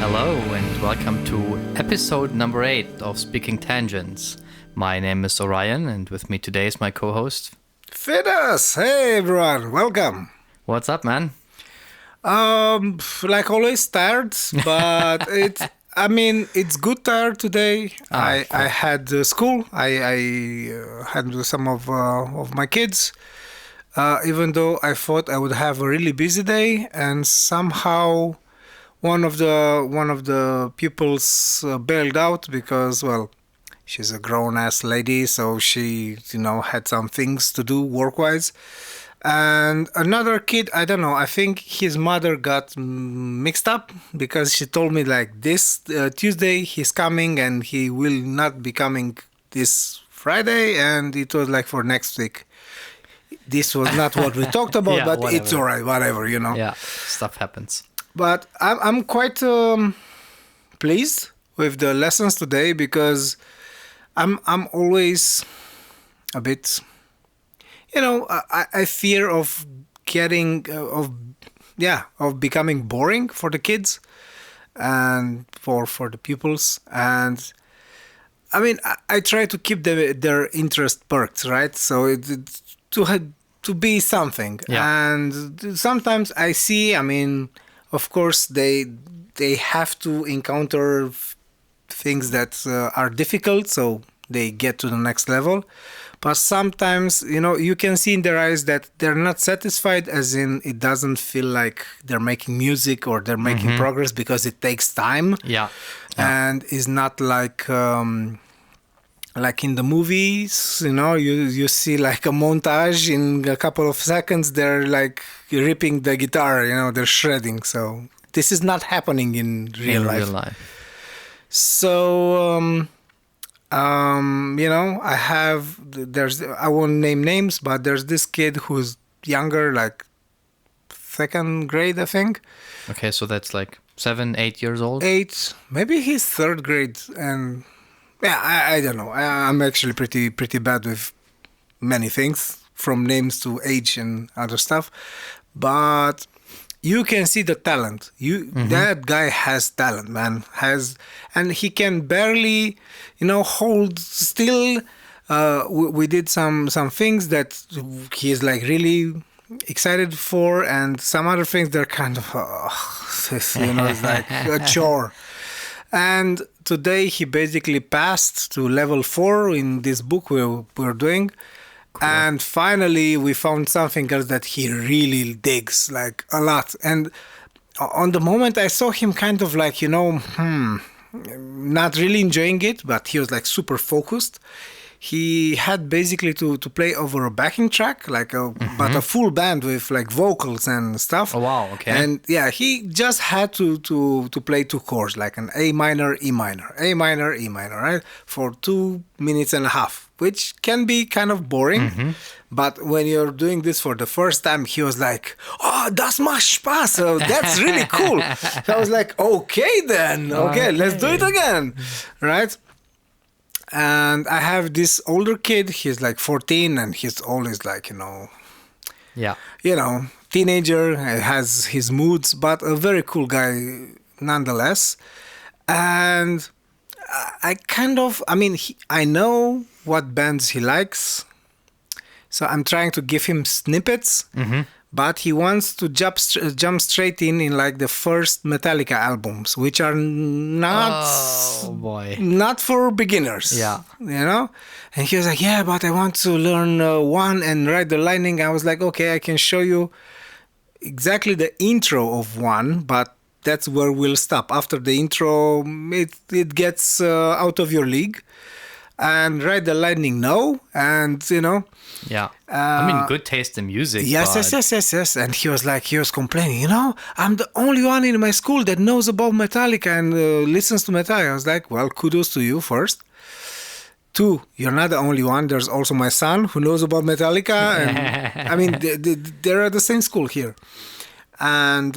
Hello and welcome to episode number 8 of Speaking Tangents. My name is Orion and with me today is my co-host. Fidas! Hey everyone, welcome. What's up, man? Like always, tired, but it's good tired today. I had school. I had some of my kids. Even though I thought I would have a really busy day, and somehow one of the pupils bailed out because, well, she's a grown-ass lady, so she, had some things to do work-wise. And another kid, I don't know, I think his mother got mixed up because she told me like this Tuesday he's coming and he will not be coming this Friday, and it was like for next week. This was not what we talked about, Yeah, but whatever. it's all right, whatever. Yeah, stuff happens. But I'm quite pleased with the lessons today because I'm always a bit, I fear of getting of becoming boring for the kids and for the pupils. And I try to keep their interest perked, right? So it's to be something. Yeah. And sometimes I see, of course, they have to encounter things that are difficult, so they get to the next level. But sometimes, you can see in their eyes that they're not satisfied, as in it doesn't feel like they're making music or they're making progress because it takes time. Yeah. And it's not like in the movies, you see like a montage in a couple of seconds, they're like ripping the guitar, they're shredding. So this is not happening in real life. So, I won't name names, but there's this kid who's younger, like second grade, I think. Okay, so that's like 7, 8 years old? 8, maybe he's third grade, and yeah, I don't know. I'm actually pretty bad with many things, from names to age and other stuff. But you can see the talent. That guy has talent, man. And he can barely, hold still. We did some things that he's like really excited for, and some other things they're kind of, it's like a chore. And today he basically passed to level 4 in this book we're doing. Cool. And finally we found something else that he really digs, like a lot. And on the moment I saw him kind of like, not really enjoying it, but he was like super focused. He had basically to play over a backing track, like but a full band with like vocals and stuff. Oh, wow, okay. And yeah, he just had to play 2 chords, like an A minor, E minor, A minor, E minor, right? For 2 minutes and a half, which can be kind of boring. But when you're doing this for the first time, he was like, "Oh, das macht Spaß. So that's really cool." So I was like, "Okay then, okay, let's do it again," right? And I have this older kid, he's like 14, and he's always like, Yeah. Teenager, has his moods, but a very cool guy nonetheless. And I know what bands he likes, so I'm trying to give him snippets. But he wants to jump straight in like the first Metallica albums, which are not for beginners. Yeah. And he was like, "Yeah, but I want to learn one and write the lining." I was like, "Okay, I can show you exactly the intro of one, but that's where we'll stop. After the intro, it gets out of your league. And write the lightning no, and Yeah. Good taste in music. Yes. And he was complaining, I'm the only one in my school that knows about Metallica and listens to Metallica. I was like, well, kudos to you first. 2, you're not the only one. There's also my son who knows about Metallica. And they're at the same school here. And,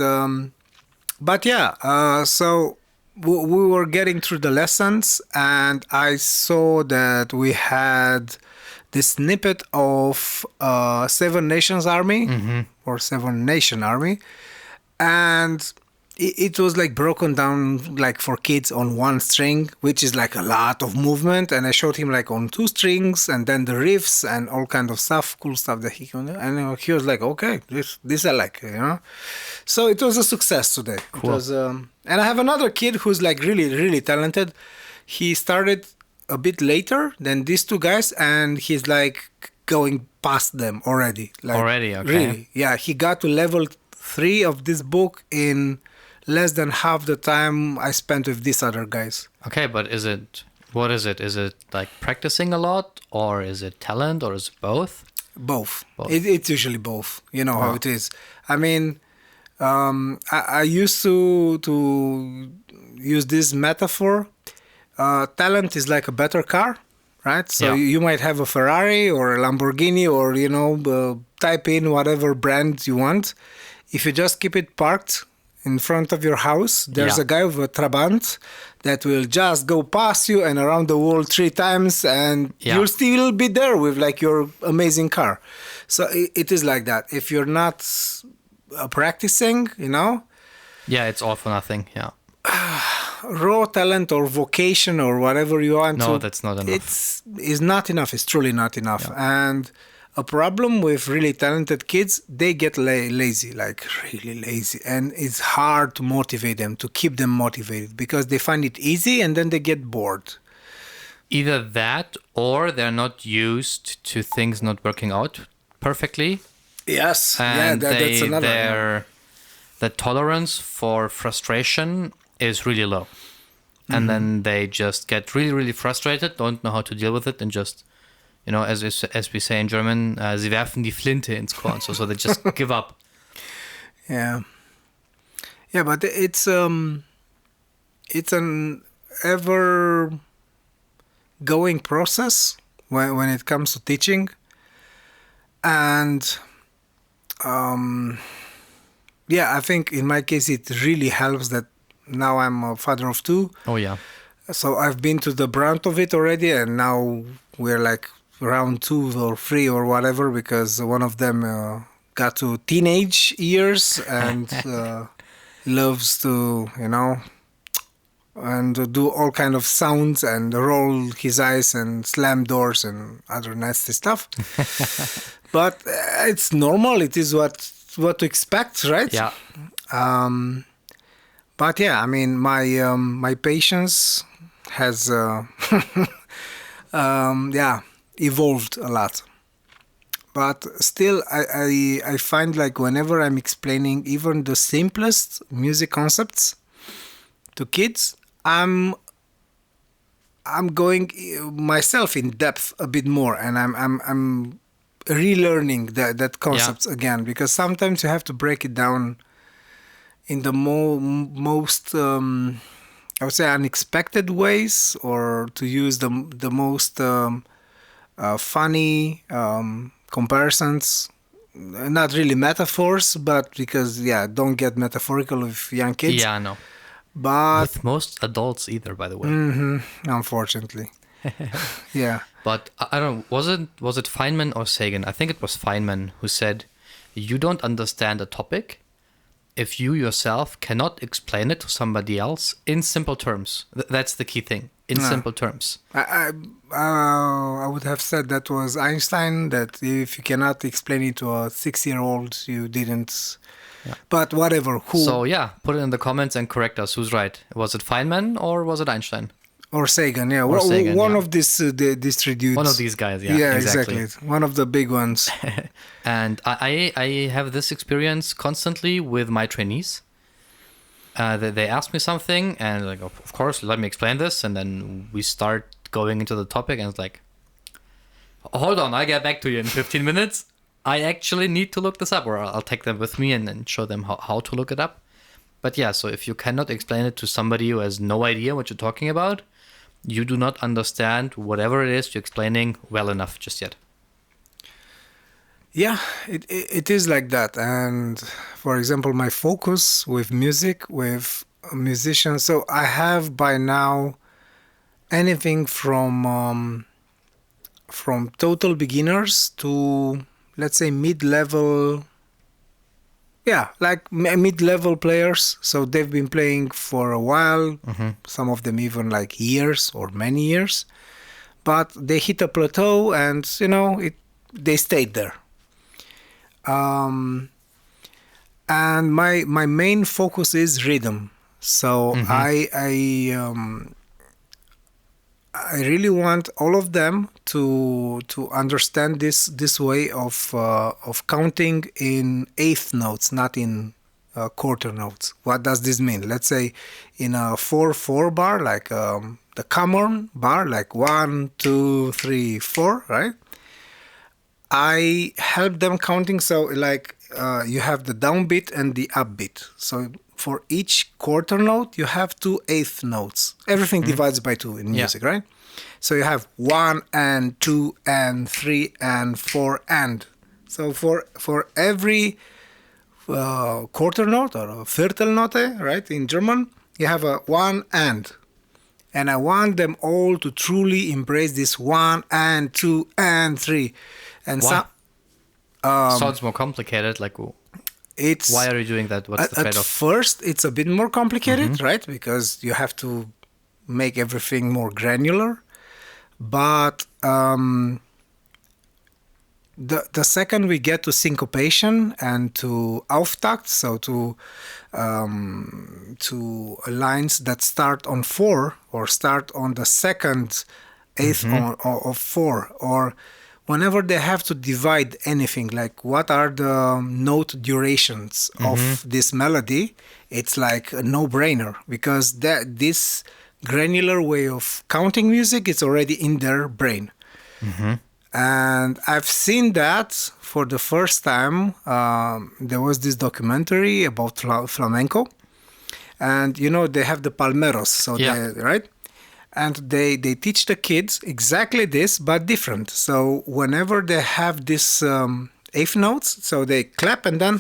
but yeah, so we were getting through the lessons, and I saw that we had this snippet of Seven Nations Army or Seven Nation Army, and it was like broken down like for kids on one string, which is like a lot of movement. And I showed him like on two strings and then the riffs and all kind of stuff, cool stuff that he can do. And he was like, okay, this I like, you know. So it was a success today. Cool. It was, and I have another kid who's like really, really talented. He started a bit later than these two guys, and he's like going past them already. Like, Already, okay. Really, yeah. He got to level 3 of this book in less than half the time I spent with these other guys. Okay, but what is it? Is it like practicing a lot, or is it talent, or is it both? Both. Both. It's usually both. You know how Wow. it is. I mean, I used to use this metaphor. Talent is like a better car, right? So Yeah. you might have a Ferrari or a Lamborghini, or type in whatever brand you want. If you just keep it parked in front of your house, there's Yeah. a guy with a Trabant that will just go past you and around the world 3 times, and Yeah. you'll still be there with like your amazing car. So it is like that. If you're not practicing, Yeah, it's all for nothing. Yeah. raw talent or vocation or whatever you want No, to, that's not enough. it's not enough. It's truly not enough. And a problem with really talented kids, they get lazy, like really lazy, and it's hard to motivate them, to keep them motivated, because they find it easy and then they get bored. Either that, or they're not used to things not working out perfectly, Yes, and that's another. the tolerance for frustration is really low. And then they just get really, really frustrated, don't know how to deal with it, and just, as we say in German, sie werfen die Flinte ins Korn. So they just give up. Yeah, but it's an ever going process when it comes to teaching, and I think in my case it really helps that now I'm a father of 2. Oh, yeah. So I've been to the brunt of it already, and now we're like round 2 or 3 or whatever, because one of them got to teenage years and loves to, and do all kind of sounds and roll his eyes and slam doors and other nasty stuff. But it's normal. It is what to expect, right? Yeah. But yeah, I mean, my patience has evolved a lot. But still, I find like whenever I'm explaining even the simplest music concepts to kids, I'm going myself in depth a bit more, and I'm relearning that concepts again, because sometimes you have to break it down in the most I would say unexpected ways, or to use the most funny comparisons, not really metaphors, but because don't get metaphorical with young kids. Yeah, no. But With most adults either, by the way. Unfortunately. Yeah. But I don't know, was it Feynman or Sagan? I think it was Feynman who said, you don't understand a topic if you yourself cannot explain it to somebody else in simple terms. That's the key thing, in simple terms. I would have said that was Einstein, that if you cannot explain it to a 6-year-old, you didn't. Yeah. But whatever. Who So yeah, put it in the comments and correct us. Who's right? Was it Feynman or was it Einstein? or Sagan, yeah. Or Sagan, one yeah. of these 3 dudes. One of these guys, yeah. Yeah, exactly. One of the big ones. And I have this experience constantly with my trainees. They ask me something, and like, of course, let me explain this, and then we start going into the topic, and it's like, hold on, I'll get back to you in 15 minutes. I actually need to look this up, or I'll take them with me and then show them how to look it up. But yeah, so if you cannot explain it to somebody who has no idea what you're talking about, you do not understand whatever it is you're explaining well enough just yet. Yeah, it is like that. And for example, my focus with music, with musicians, so I have by now anything from total beginners to, let's say, mid-level yeah, like mid-level players. So they've been playing for a while, some of them even like years or many years. But they hit a plateau and, they stayed there. And my main focus is rhythm. So I really want all of them to understand this way of counting in eighth notes, not in quarter notes. What does this mean? Let's say in a 4/4 bar, like the common bar, like 1, 2, 3, 4, right? I help them counting. So like you have the downbeat and the upbeat. So for each quarter note, you have 2 eighth notes. Everything divides by 2 in music, right? So you have 1 and 2 and 3 and 4 and. So for every quarter note or a Viertelnote, right, in German, you have a 1 and. And I want them all to truly embrace this 1 and 2 and 3. And Why? Sounds more complicated. Like, it's why are you doing that? What's the at trade-off? first it's a bit more complicated, right? Because you have to make everything more granular. But the second we get to syncopation and to Auftakt, so to lines that start on 4 or start on the second eighth of 4, or whenever they have to divide anything, like what are the note durations of this melody, it's like a no-brainer, because this granular way of counting music is already in their brain. And I've seen that for the first time. There was this documentary about flamenco, and they have the palmeros, so right? And they teach the kids exactly this, but different. So whenever they have this eighth notes, so they clap and then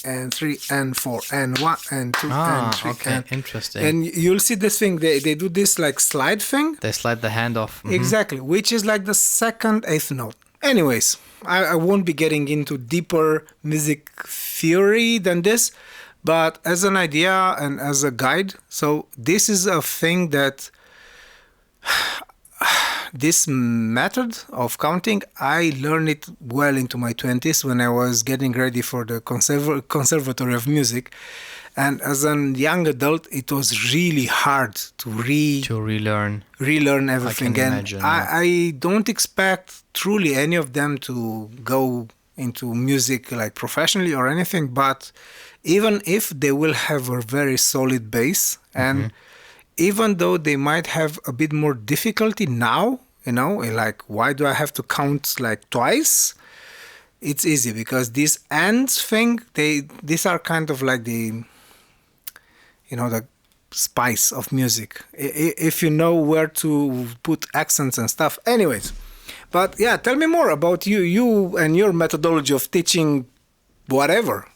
and 3 and 4 and 1 and 2 and 3. Okay, interesting. And you'll see this thing. They do this like slide thing. They slide the hand off. Exactly, which is like the second eighth note. Anyways, I won't be getting into deeper music theory than this, but as an idea and as a guide, so this is a thing that this method of counting, I learned it well into my 20s when I was getting ready for the Conservatory of Music. And as a young adult, it was really hard to relearn everything. I can imagine, I don't expect truly any of them to go into music like professionally or anything, but even if they will have a very solid base, and even though they might have a bit more difficulty now, like why do I have to count like twice? It's easy because these ends thing, these are kind of like the spice of music, if you know where to put accents and stuff. Anyways, but yeah, tell me more about you and your methodology of teaching whatever.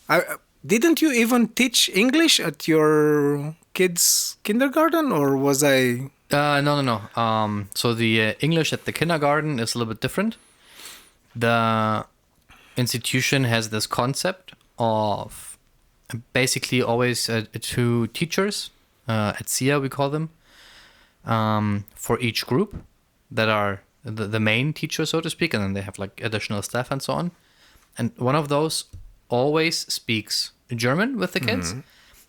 Didn't you even teach English at your kids' kindergarten, or was I? No. So the English at the kindergarten is a little bit different. The institution has this concept of basically always 2 teachers, at SIA we call them, for each group that are the main teacher, so to speak, and then they have like additional staff and so on. And one of those always speaks German with the kids,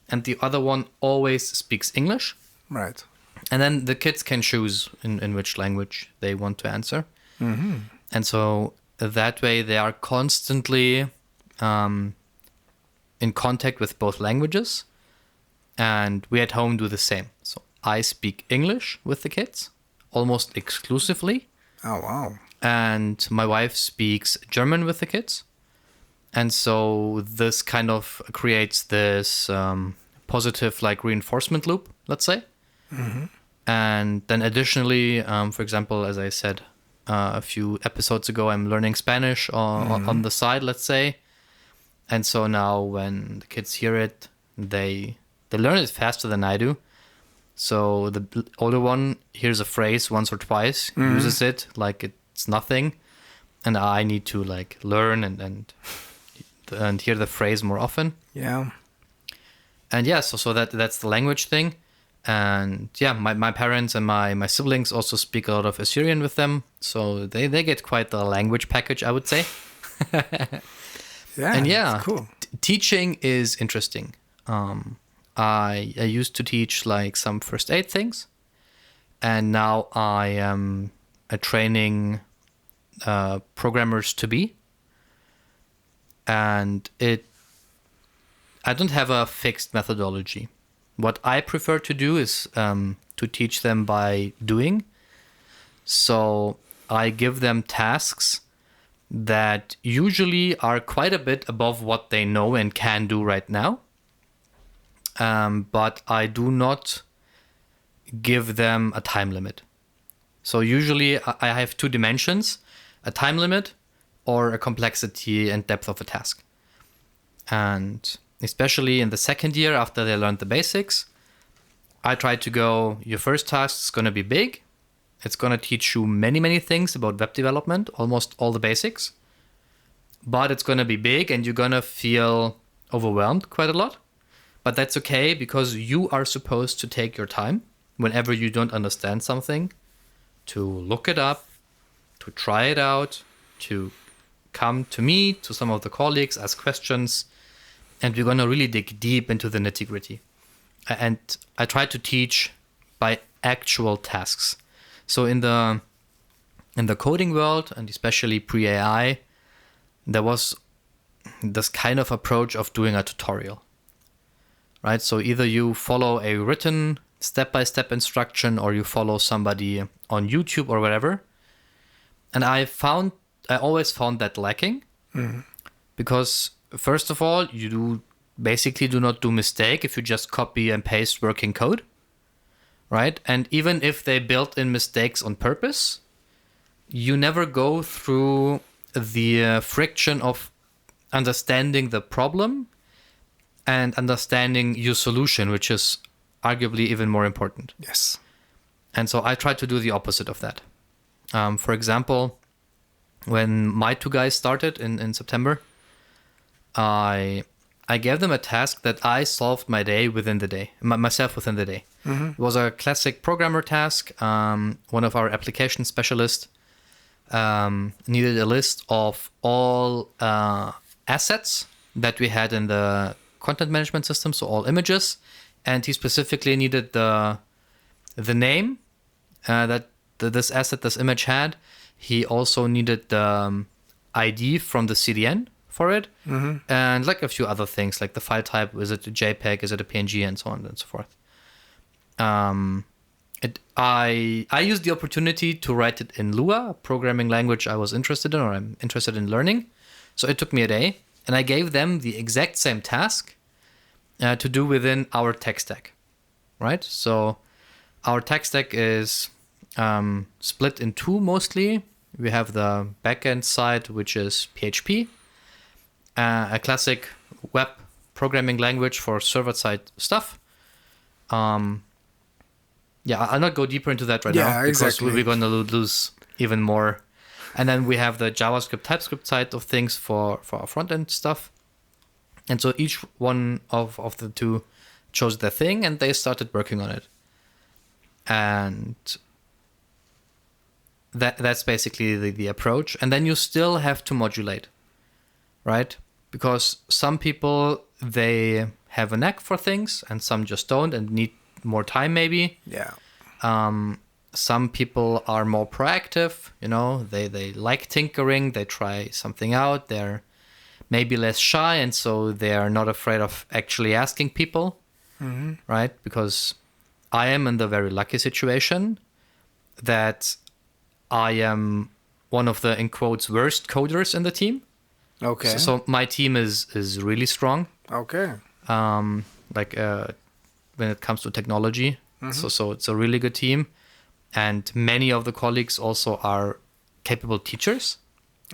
and the other one always speaks English. Right. And then the kids can choose in which language they want to answer. And so that way they are constantly in contact with both languages. And we at home do the same. So I speak English with the kids almost exclusively. Oh, wow. And my wife speaks German with the kids. And so this kind of creates this positive like reinforcement loop, let's say. And then additionally, for example, as I said a few episodes ago, I'm learning Spanish on the side, let's say. And so now when the kids hear it, they learn it faster than I do. So the older one hears a phrase once or twice, uses it like it's nothing. And I need to like learn and and hear the phrase more often. Yeah. And yeah, so that's the language thing. And yeah, my parents and my siblings also speak a lot of Assyrian with them. So they get quite the language package, I would say. Yeah. And yeah, It's cool. teaching is interesting. I used to teach like some first aid things. And now I am training programmers to be. And I don't have a fixed methodology. What I prefer to do is to teach them by doing. So I give them tasks that usually are quite a bit above what they know and can do right now. But I do not give them a time limit. So usually I have two dimensions, a time limit or a complexity and depth of a task. And especially in the second year after they learned the basics, I try to go, your first task is going to be big. It's going to teach you many, many things about web development, almost all the basics. But it's going to be big and you're going to feel overwhelmed quite a lot. But that's okay because you are supposed to take your time whenever you don't understand something to look it up, to try it out, to come to me, to some of the colleagues, ask questions. And we're going to really dig deep into the nitty-gritty. And I try to teach by actual tasks. So in the coding world, and especially pre-AI, there was this kind of approach of doing a tutorial, right? So either you follow a written step-by-step instruction or you follow somebody on YouTube or whatever. And I always found that lacking because first of all, you basically do not do mistake if you just copy and paste working code, right? And even if they built in mistakes on purpose, you never go through the friction of understanding the problem and understanding your solution, which is arguably even more important. Yes. And so I try to do the opposite of that. For example, when my two guys started in September, I gave them a task that I solved my day within the day, myself within the day. It was a classic programmer task. One of our application specialists needed a list of all assets that we had in the content management system, so all images, and he specifically needed the name that this asset, this image had. He also needed the ID from the CDN for it, and like a few other things, like the file type, is it a JPEG, is it a PNG, and so on and so forth. I used the opportunity to write it in Lua, a programming language I was interested in or I'm interested in learning. So it took me a day, and I gave them the exact same task to do within our tech stack, right? So our tech stack is split in two mostly. We have the backend side, which is PHP, a classic web programming language for server-side stuff. Yeah, I'll not go deeper into that right now because exactly. we're going to lose even more. And then we have the JavaScript, TypeScript side of things for our front-end stuff. And so each one of the two chose their thing and they started working on it. And that's basically the approach. And then you still have to modulate, right? Because some people, they have a knack for things and some just don't and need more time maybe. Yeah. Some people are more proactive, they like tinkering, they try something out, they're maybe less shy and so they are not afraid of actually asking people, right? Because I am in the very lucky situation that I am one of the, in quotes, worst coders in the team. Okay. So my team is really strong. Okay. When it comes to technology. So it's a really good team. And many of the colleagues also are capable teachers.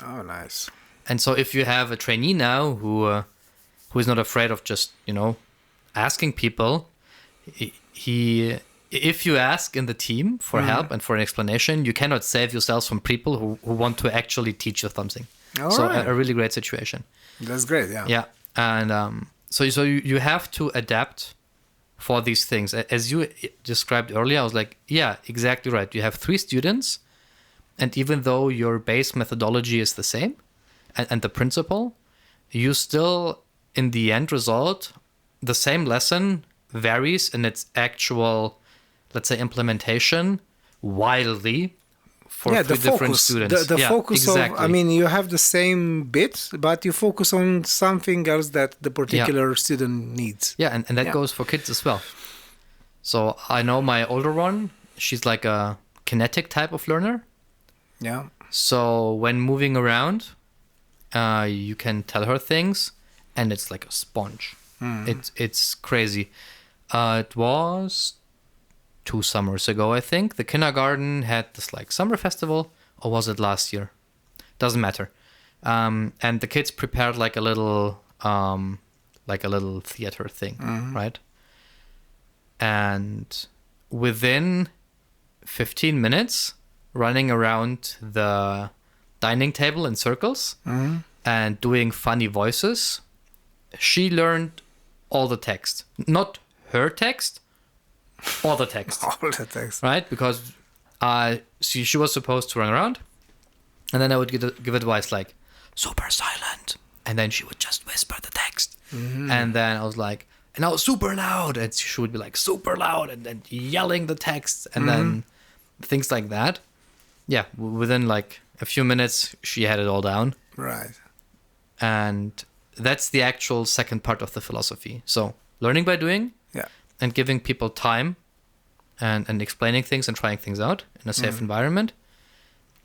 Oh, nice. And so if you have a trainee now who is not afraid of just, asking people, if you ask in the team for help and for an explanation, you cannot save yourselves from people who want to actually teach you something. All So right. a really great situation. That's great. Yeah. Yeah, and so you have to adapt for these things. As you described earlier, I was like, yeah, exactly right. You have 3 students, and even though your base methodology is the same, and the principle, you still, in the end result, the same lesson varies in its actual, let's say, implementation wildly for Yeah, 3 different students. the Yeah, focus of, I exactly. mean, you have the same bit, but you focus on something else that the particular student needs. Yeah, and that Yeah. goes for kids as well. So I know my older one, she's like a kinetic type of learner. Yeah. So when moving around, you can tell her things, and it's like a sponge. It's crazy. It was 2 summers ago, I think. The kindergarten had this like summer festival, or was it last year? Doesn't matter. And the kids prepared like a little theater thing, right? And within 15 minutes, running around the dining table in circles and doing funny voices, she learned all the text. Not her text, all the text. All the text. Right? Because she was supposed to run around, and then I would give advice like, super silent. And then she would just whisper the text. And then I was like, and now super loud. And she would be like, super loud, and then yelling the text, and then things like that. Yeah, within like a few minutes, she had it all down. Right. And that's the actual second part of the philosophy. So learning by doing, Yeah. and giving people time and explaining things and trying things out in a safe environment.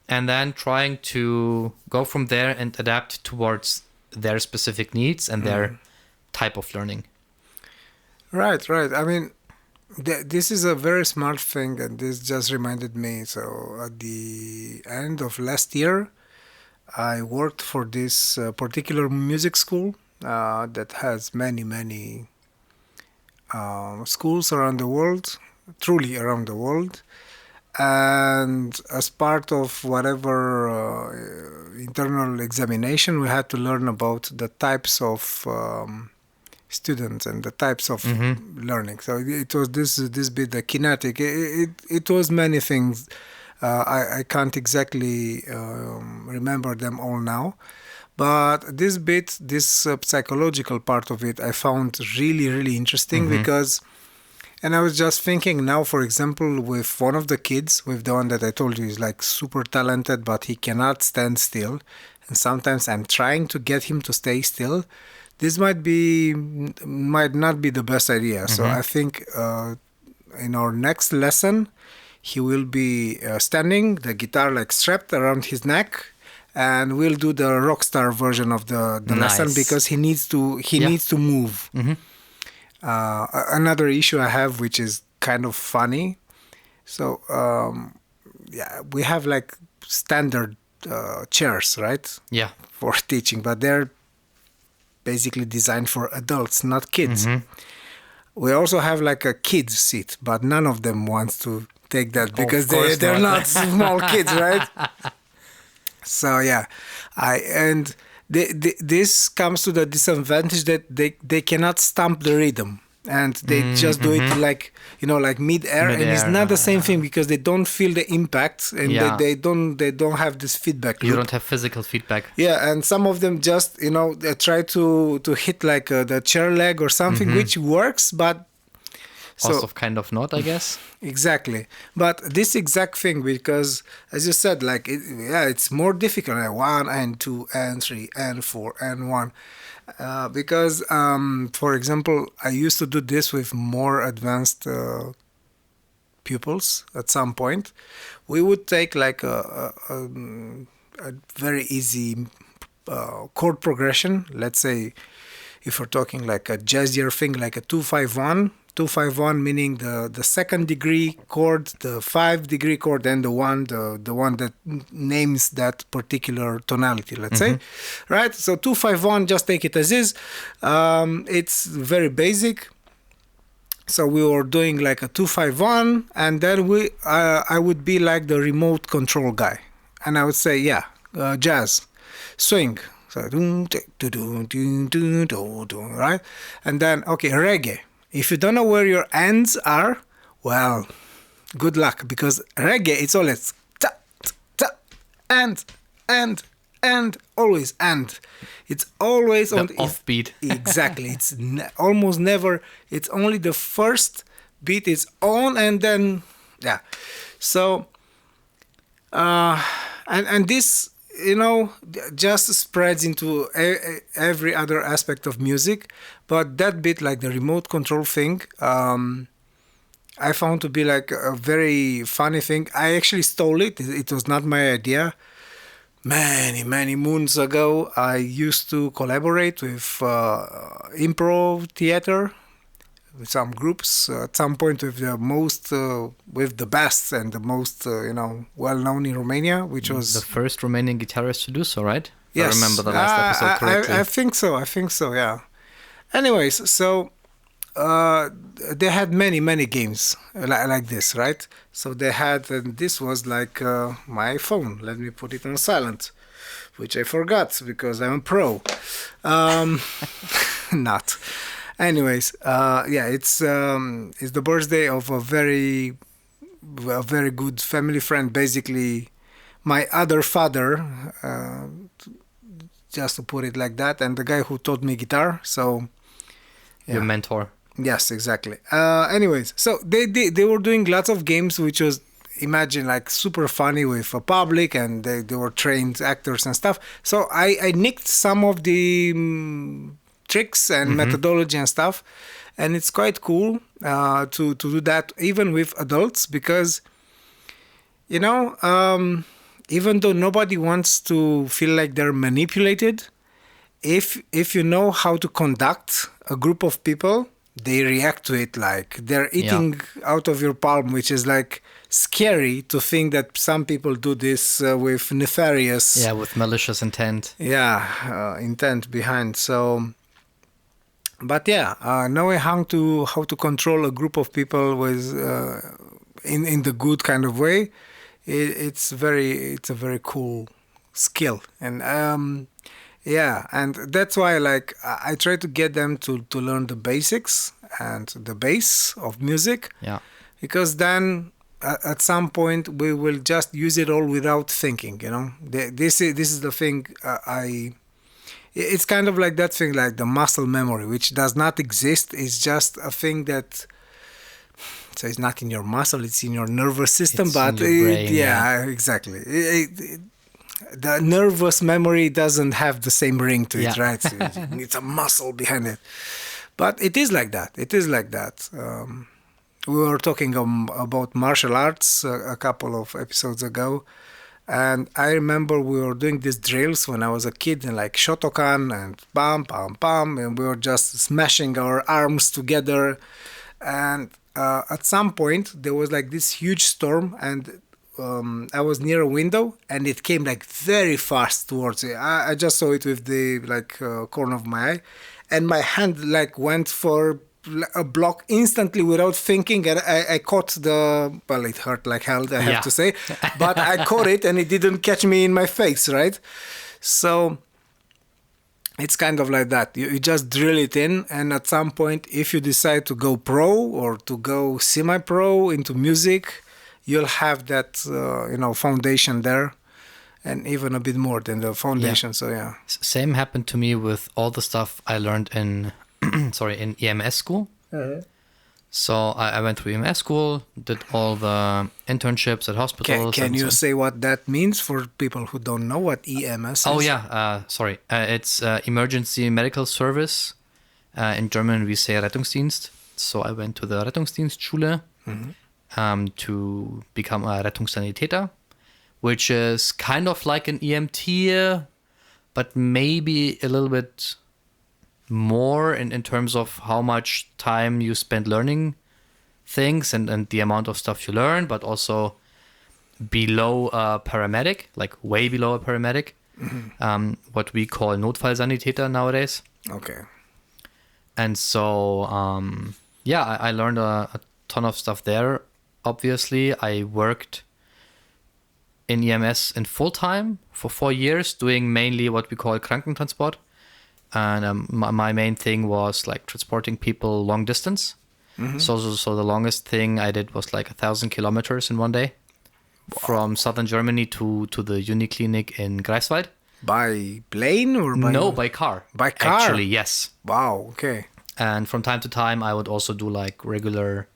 And then trying to go from there and adapt towards their specific needs and their type of learning. Right, right. I mean, this is a very smart thing, and this just reminded me. So, at the end of last year, I worked for this particular music school that has many, many schools around the world, truly around the world. And as part of whatever internal examination, we had to learn about the types of students and the types of learning. So it was this bit, the kinetic. It was many things. I can't exactly remember them all now. But this bit, this psychological part of it, I found really, really interesting because, and I was just thinking now, for example, with one of the kids, with the one that I told you is like super talented, but he cannot stand still. And sometimes I'm trying to get him to stay still. This might not be the best idea. So I think in our next lesson, he will be standing, the guitar like strapped around his neck, and we'll do the rock star version of the lesson because he needs to move. Another issue I have, which is kind of funny. So we have like standard chairs, right? Yeah. For teaching, but they're basically designed for adults, not kids. We also have like a kids seat, but none of them wants to take that because they're not small kids, right? So yeah, this comes to the disadvantage that they cannot stamp the rhythm, and they just do it like mid-air, and it's not the same thing because they don't feel the impact, and they don't have this feedback loop. You don't have physical feedback. Yeah, and some of them just they try to hit like the chair leg or something, which works, but Also kind of not, I guess. Exactly. But this exact thing, because as you said, like, it's more difficult. Like 1 and 2 and 3 and 4 and 1. Because, for example, I used to do this with more advanced pupils at some point. We would take like a very easy chord progression. Let's say if we're talking like a jazzier thing, like a 2-5-1. 2-5-1 meaning the second degree chord, the 5-degree chord, and the one that names that particular tonality, let's say. Right? So 2-5-1, just take it as is. It's very basic. So we were doing like a 2-5-1, and then I would be like the remote control guy. And I would say, jazz. swing. So, right? And then, okay, reggae. If you don't know where your ends are, well, good luck, because reggae, it's always ta, ta, and, always and. It's always The on offbeat. Exactly. It's almost never. It's only the first beat is on, and then yeah. So and this, just spreads into every other aspect of music. But that bit, like the remote control thing, I found to be like a very funny thing. I actually stole it. It was not my idea. Many moons ago, I used to collaborate with improv theater, with some groups. At some point, with the best and the most, well-known in Romania, which was The first Romanian guitarist to do so, right? If I yes. remember the last episode correctly. I think so. I think so. Yeah. Anyways, so they had many games like this, right? So they had, and this was like my phone. Let me put it on silent, which I forgot because I'm a pro. Not. Anyways, yeah, it's the birthday of a very good family friend. Basically, my other father, just to put it like that, and the guy who taught me guitar. So. Yeah. Your mentor. Yes, exactly. Anyways, so they were doing lots of games, which was, imagine, like super funny with a public, and they were trained actors and stuff. So I nicked some of the tricks and methodology and stuff, and it's quite cool to do that even with adults, because even though nobody wants to feel like they're manipulated, if you know how to conduct a group of people, they react to it like they're eating out of your palm, which is like scary to think that some people do this with nefarious, with malicious intent. Intent behind. So, but knowing how to control a group of people with in the good kind of way, it's a very cool skill. And and that's why, like, I try to get them to learn the basics and the base of music. Yeah. Because then at some point we will just use it all without thinking. This is the thing. It's kind of like that thing, like the muscle memory, which does not exist. It's just a thing that. So it's not in your muscle; it's in your nervous system. It's but in your brain, exactly. The nervous memory doesn't have the same ring to it, right? So it's a muscle behind it. But it is like that. We were talking about martial arts a couple of episodes ago. And I remember we were doing these drills when I was a kid, and like Shotokan and bam, bam, bam. And we were just smashing our arms together. And at some point, there was like this huge storm, and I was near a window, and it came like very fast towards me. I just saw it with the corner of my eye, and my hand like went for a block instantly without thinking, and I caught it hurt like hell, I have to say, but I caught it, and it didn't catch me in my face, right? So it's kind of like that. You just drill it in, and at some point, if you decide to go pro or to go semi-pro into music, you'll have that, foundation there, and even a bit more than the foundation. Yeah. So yeah. Same happened to me with all the stuff I learned in, in EMS school. So I went to EMS school, did all the internships at hospitals. Can you say what that means for people who don't know what EMS is? Oh yeah, it's Emergency Medical Service. In German we say Rettungsdienst. So I went to the Rettungsdienstschule. To become a Rettungssanitäter, which is kind of like an EMT, but maybe a little bit more in terms of how much time you spend learning things and the amount of stuff you learn, but also below a paramedic, like way below a paramedic, what we call Notfallsanitäter nowadays. Okay. And so, I learned a ton of stuff there. Obviously, I worked in EMS in full time for 4 years, doing mainly what we call Krankentransport. And my main thing was like transporting people long distance. So the longest thing I did was like 1,000 kilometers in one day, from southern Germany to the Uniclinic in Greifswald. By plane or by... No, by car. By car? Actually, yes. Wow, okay. And from time to time, I would also do like regular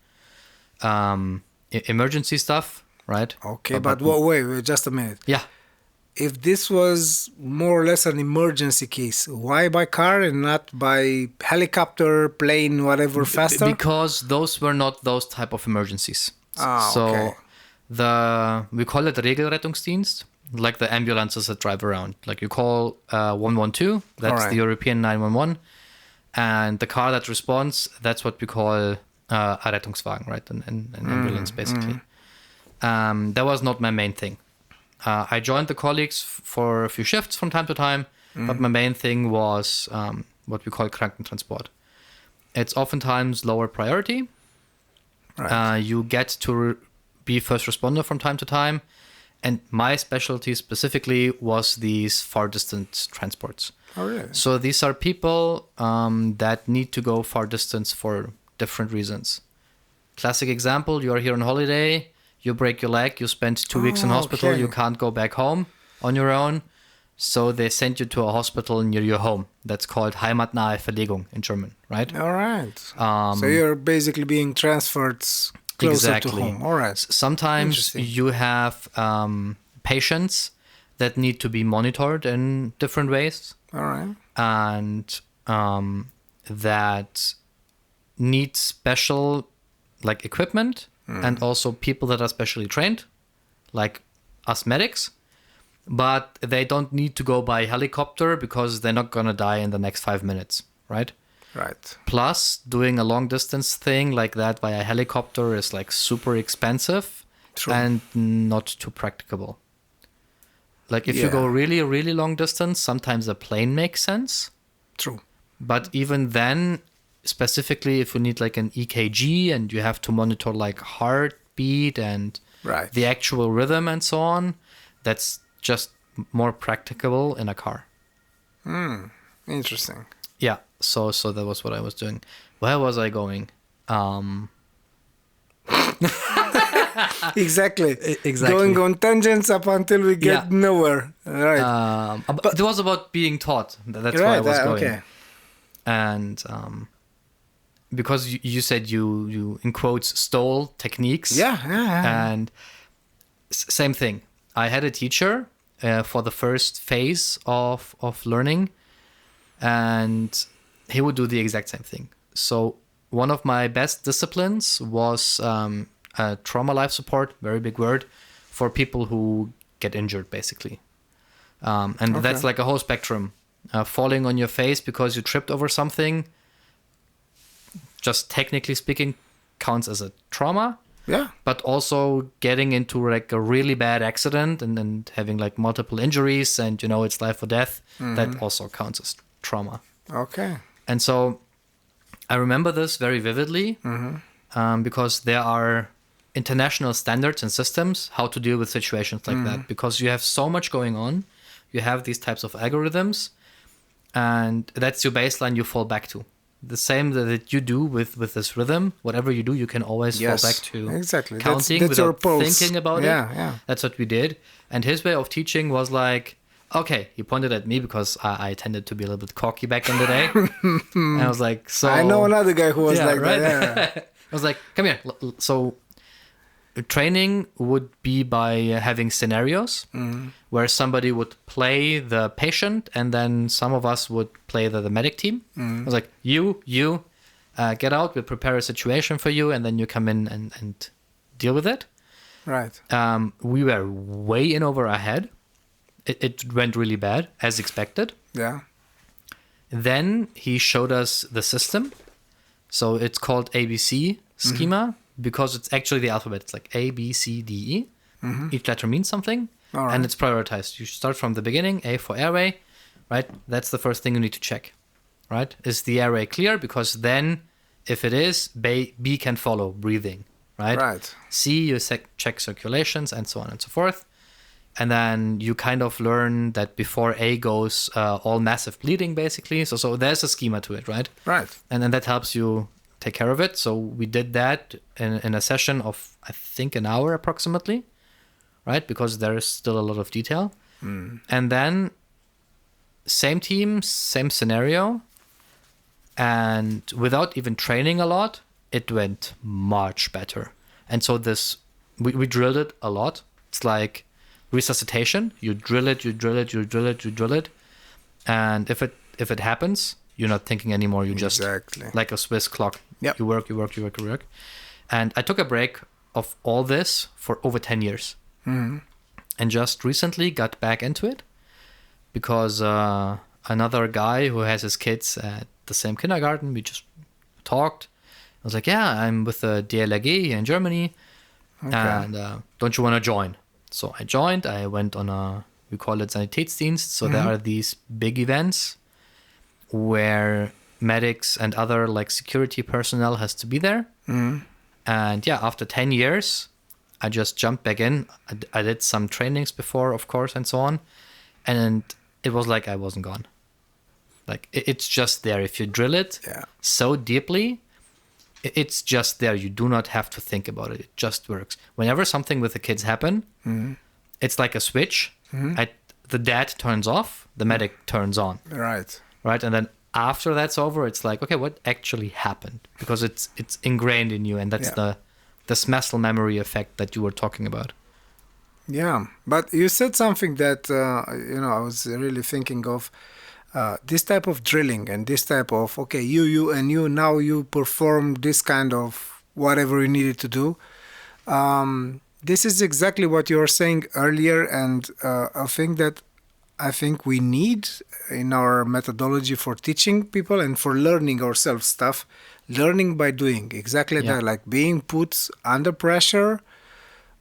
emergency stuff, right? Okay, but wait, just a minute. Yeah. If this was more or less an emergency case, why by car and not by helicopter, plane, whatever, faster? Because those were not those type of emergencies. Okay. We call it Regelrettungsdienst, like the ambulances that drive around. Like you call 112, that's the European 911, and the car that responds, that's what we call a Rettungswagen, right? An ambulance, basically. That was not my main thing. I joined the colleagues for a few shifts from time to time, but my main thing was what we call Krankentransport. It's oftentimes lower priority. Right. You get to be first responder from time to time, and my specialty specifically was these far distance transports. Oh, really? So these are people that need to go far distance for different reasons. Classic example, you are here on holiday, you break your leg, you spend 2 weeks in hospital, you can't go back home on your own. So they send you to a hospital near your home. That's called Heimatnahe Verlegung in German, right? All right. So you're basically being transferred closer to home. All right. Sometimes you have patients that need to be monitored in different ways. All right. And that need special like equipment. And also people that are specially trained, like us medics, but they don't need to go by helicopter because they're not going to die in the next 5 minutes, right? Right. Plus, doing a long distance thing like that via helicopter is like super expensive and not too practicable. Like if you go really, really long distance, sometimes a plane makes sense. True. But even then, specifically if you need like an EKG and you have to monitor like heartbeat and the actual rhythm and so on, that's just more practicable in a car. Interesting. Yeah, so that was what I was doing. Where was I going? Exactly. Going on tangents up until we get nowhere. Right. But it was about being taught. That's where I was going. Okay. And because you said you in quotes stole techniques. Yeah. And same thing. I had a teacher for the first phase of learning, and he would do the exact same thing. So one of my best disciplines was trauma life support, very big word, for people who get injured, basically. And that's like a whole spectrum. Falling on your face because you tripped over something, just technically speaking, counts as a trauma. Yeah. But also getting into like a really bad accident and then having like multiple injuries and, you know, it's life or death, that also counts as trauma. Okay. And so I remember this very vividly because there are international standards and systems how to deal with situations like that, because you have so much going on. You have these types of algorithms, and that's your baseline you fall back to. The same that you do with this rhythm, whatever you do, you can always fall back to counting that's without your thinking about it. Yeah. That's what we did. And his way of teaching was like, okay, he pointed at me because I tended to be a little bit cocky back in the day. And I was like, so... I know another guy who was like that. Yeah. I was like, come here. So training would be by having scenarios where somebody would play the patient and then some of us would play the medic team. I was like, you get out, we'll prepare a situation for you, and then you come in and deal with it. Right. We were way in over our head. It went really bad, as expected. Yeah. Then he showed us the system. So it's called ABC schema. Because it's actually the alphabet. It's like A, B, C, D, E. Each letter means something. And it's prioritized. You start from the beginning, A for airway, right? That's the first thing you need to check, right? Is the airway clear? Because then, if it is, B can follow, breathing, right? Right. C, you check circulations, and so on and so forth. And then you kind of learn that before A goes, all massive bleeding, basically. So there's a schema to it, right? Right. And then that helps you take care of it. So we did that in a session of, I think, an hour approximately, right? Because there is still a lot of detail. And then same team, same scenario. And without even training a lot, it went much better. And so we drilled it a lot. It's like resuscitation. You drill it, you drill it, you drill it, you drill it. And if it happens, you're not thinking anymore. You just, Exactly. like a Swiss clock. Yep. You work, you work, you work, you work. And I took a break of all this for over 10 years. Mm-hmm. And just recently got back into it because another guy who has his kids at the same kindergarten, we just talked. I was like, yeah, I'm with the DLRG in Germany. Okay. And don't you want to join? So I joined. I went on we call it Sanitätsdienst. So there are these big events where medics and other like security personnel has to be there. And yeah, after 10 years, I just jumped back in. I did some trainings before, of course, and so on. And it was like I wasn't gone. Like it's just there. If you drill it so deeply, it's just there. You do not have to think about it. It just works. Whenever something with the kids happen, it's like a switch. The dad turns off, the medic turns on. Right. Right? And then after that's over, it's like, okay, what actually happened? Because it's ingrained in you, and that's this muscle memory effect that you were talking about. Yeah, but you said something that I was really thinking of. This type of drilling and this type of you now you perform this kind of whatever you needed to do. This is exactly what you were saying earlier, and a thing that I think we need in our methodology for teaching people and for learning ourselves stuff. Learning by doing, exactly that, like being put under pressure.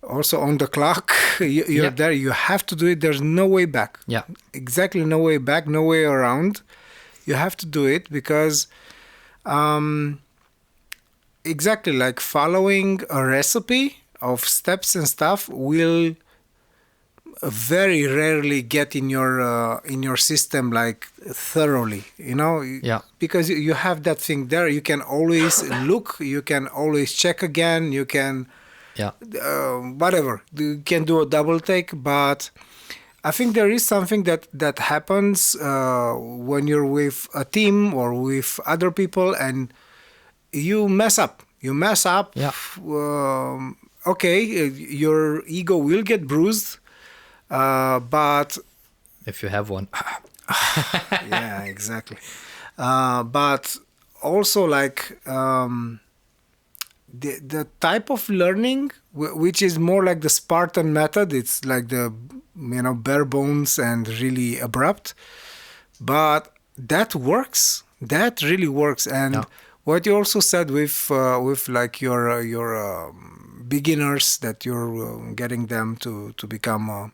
Also on the clock, you're there. You have to do it. There's no way back. Yeah, exactly, no way back, no way around. You have to do it because, exactly like following a recipe of steps and stuff will very rarely get in your system like thoroughly. Because you have that thing there. You can always look. You can always check again. You can. Whatever, you can do a double take, but I think there is something that happens when you're with a team or with other people and you mess up. Okay, your ego will get bruised, but if you have one. yeah, exactly. But also like the type of learning, which is more like the Spartan method, it's like the bare bones and really abrupt, but that works. That really works. And what you also said with like your beginners, that you're getting them to become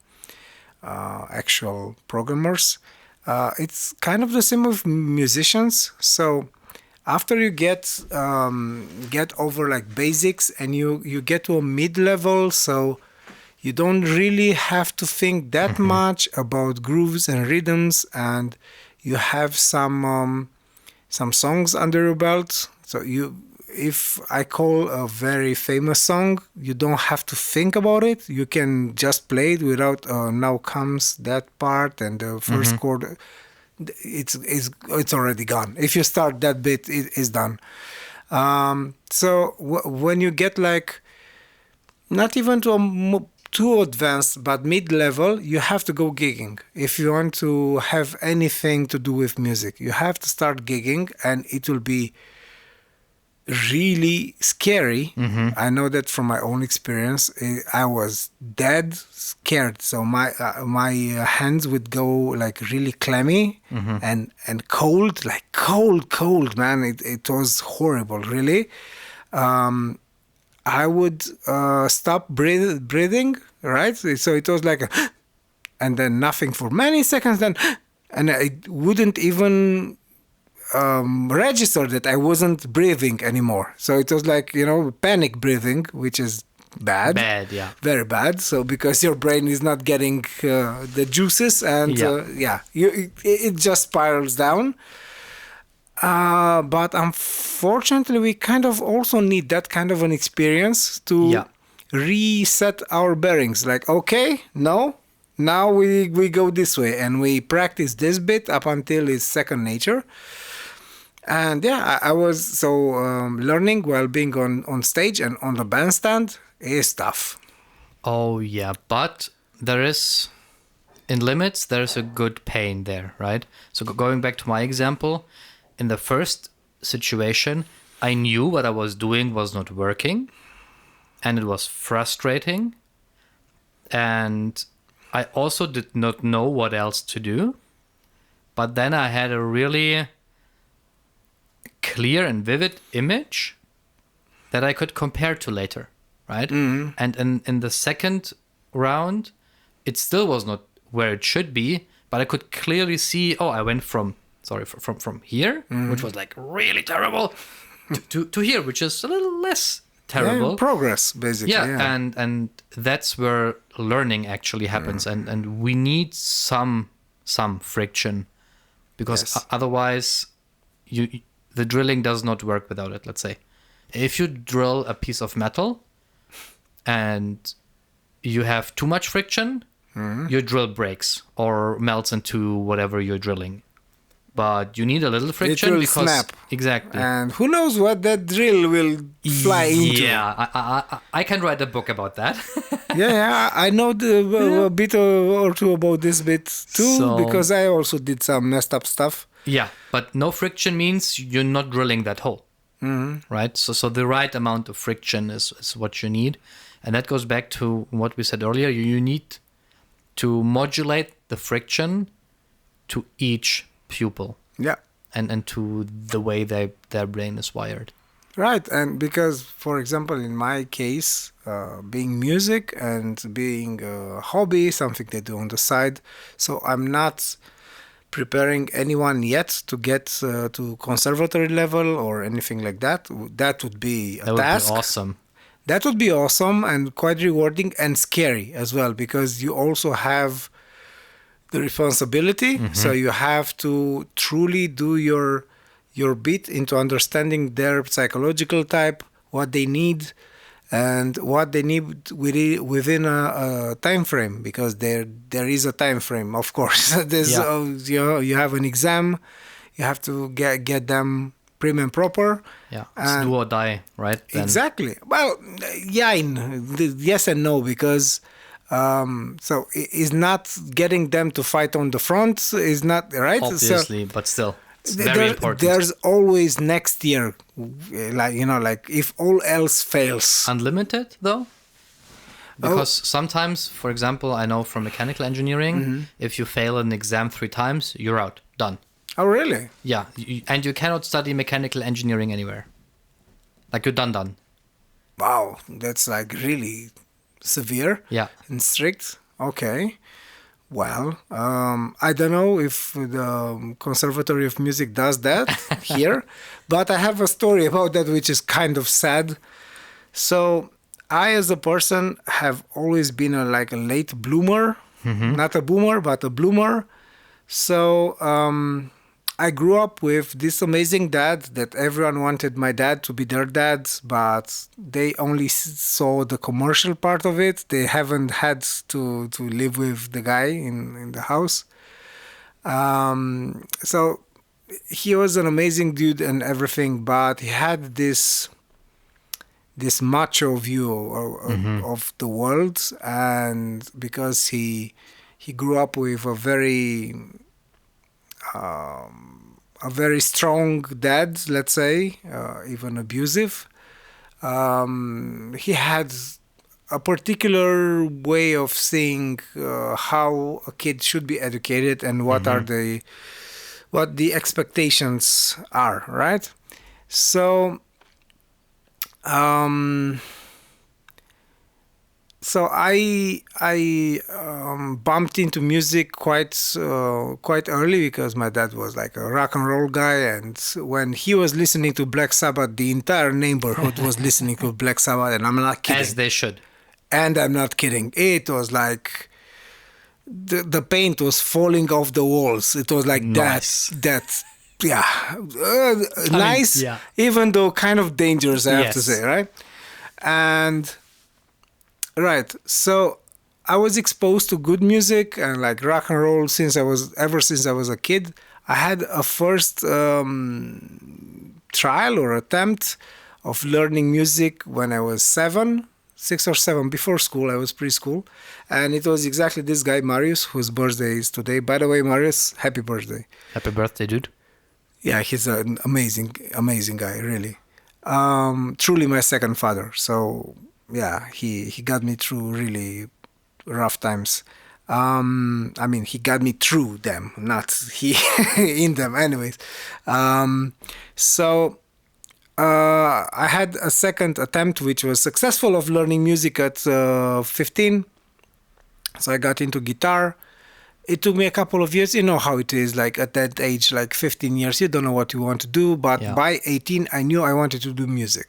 actual programmers. It's kind of the same with musicians. So after you get over like basics and you get to a mid-level, so you don't really have to think that much about grooves and rhythms, and you have some songs under your belt. So if I call a very famous song, you don't have to think about it. You can just play it without now comes that part and the first chord. It's already gone. If you start that bit, it is done. So when you get like not even to too advanced, but mid-level, you have to go gigging. If you want to have anything to do with music, you have to start gigging, and it will be really scary. I know that from my own experience. I was dead scared, so my hands would go like really clammy and cold, like cold, man. It was horrible, really. I would stop breathing, right? So it was like and then nothing for many seconds, then and I wouldn't even register that I wasn't breathing anymore. So it was like, panic breathing, which is bad. Bad, yeah. Very bad. So because your brain is not getting the juices, and Yeah. it just spirals down. But unfortunately, we kind of also need that kind of an experience to Yeah. reset our bearings. Like, okay, no, now we go this way, and we practice this bit up until it's second nature. And yeah, I was so learning while being on stage and on the bandstand is tough. Oh, yeah. But there is, in limits, there's a good pain there, right? So going back to my example, in the first situation, I knew what I was doing was not working, and it was frustrating. And I also did not know what else to do. But then I had a really clear and vivid image that I could compare to later, right? Mm-hmm. And in the second round, it still was not where it should be, but I could clearly see, oh, I went from here, which was like really terrible, to here, which is a little less terrible. Yeah, progress, basically. Yeah, and that's where learning actually happens, and we need some friction, because Yes. otherwise the drilling does not work without it. Let's say if you drill a piece of metal and you have too much friction, your drill breaks or melts into whatever you're drilling. But you need a little friction, It will because snap. exactly. And who knows what that drill will fly into. Yeah, I can write a book about that. Yeah, I know a bit or two about this bit too, So- because I also did some messed up stuff. Yeah, but no friction means you're not drilling that hole, right? So the right amount of friction is what you need, and that goes back to what we said earlier. You need to modulate the friction to each pupil Yeah. and to the way their brain is wired. Right, and because, for example, in my case, being music and being a hobby, something they do on the side, so I'm not preparing anyone yet to get to conservatory level or anything like that. That would be a That would task. be awesome. That would be awesome and quite rewarding and scary as well, because you also have the responsibility. So you have to truly do your bit into understanding their psychological type, what they need, and what they need within a time frame, because there is a time frame, of course. There's Yeah. you have an exam, you have to get them prim and proper. Yeah, it's And do or die, right? Then exactly. Well, yeah, yes and no, because so it's not getting them to fight on the front is not right. obviously, but still, it's very There- important. There's always next year, like if all else fails. Unlimited though, because sometimes, for example, I know from mechanical engineering, if you fail an exam 3 times, you're out, done. Oh, really? Yeah, and you cannot study mechanical engineering anywhere. Like you're done. Wow, that's like really severe. Yeah. And strict. Okay. Well, I don't know if the Conservatory of Music does that here, but I have a story about that which is kind of sad. So I, as a person, have always been a late bloomer, not a boomer, but a bloomer. So I grew up with this amazing dad that everyone wanted my dad to be their dad, but they only saw the commercial part of it. They haven't had to live with the guy in the house. So he was an amazing dude and everything, but he had this macho view of the world, and because he grew up with a very strong dad, let's say, even abusive. He had a particular way of seeing how a kid should be educated and what the expectations are, right? So So I bumped into music quite early because my dad was like a rock and roll guy, and when he was listening to Black Sabbath, the entire neighborhood was listening to Black Sabbath, and I'm not As kidding. they should. And I'm not kidding. It was like the paint was falling off the walls. It was like Nice. yeah, I mean, nice, yeah. even though kind of dangerous, I have to say, Yes. right? And right, so I was exposed to good music and like rock and roll since I was a kid. I had a first trial or attempt of learning music when I was 6 or 7, before school. I was preschool, and it was exactly this guy Marius, whose birthday is today. By the way, Marius, happy birthday! Happy birthday, dude. Yeah, he's an amazing guy, really. Truly my second father. So yeah, he got me through really rough times. I mean, he got me through them, not he in them. Anyways, um, so I had a second attempt, which was successful, of learning music at 15. So I got into guitar. It took me a couple of years. You know how it is, like at that age, like 15 years, you don't know what you want to do. But Yeah. by 18, I knew I wanted to do music.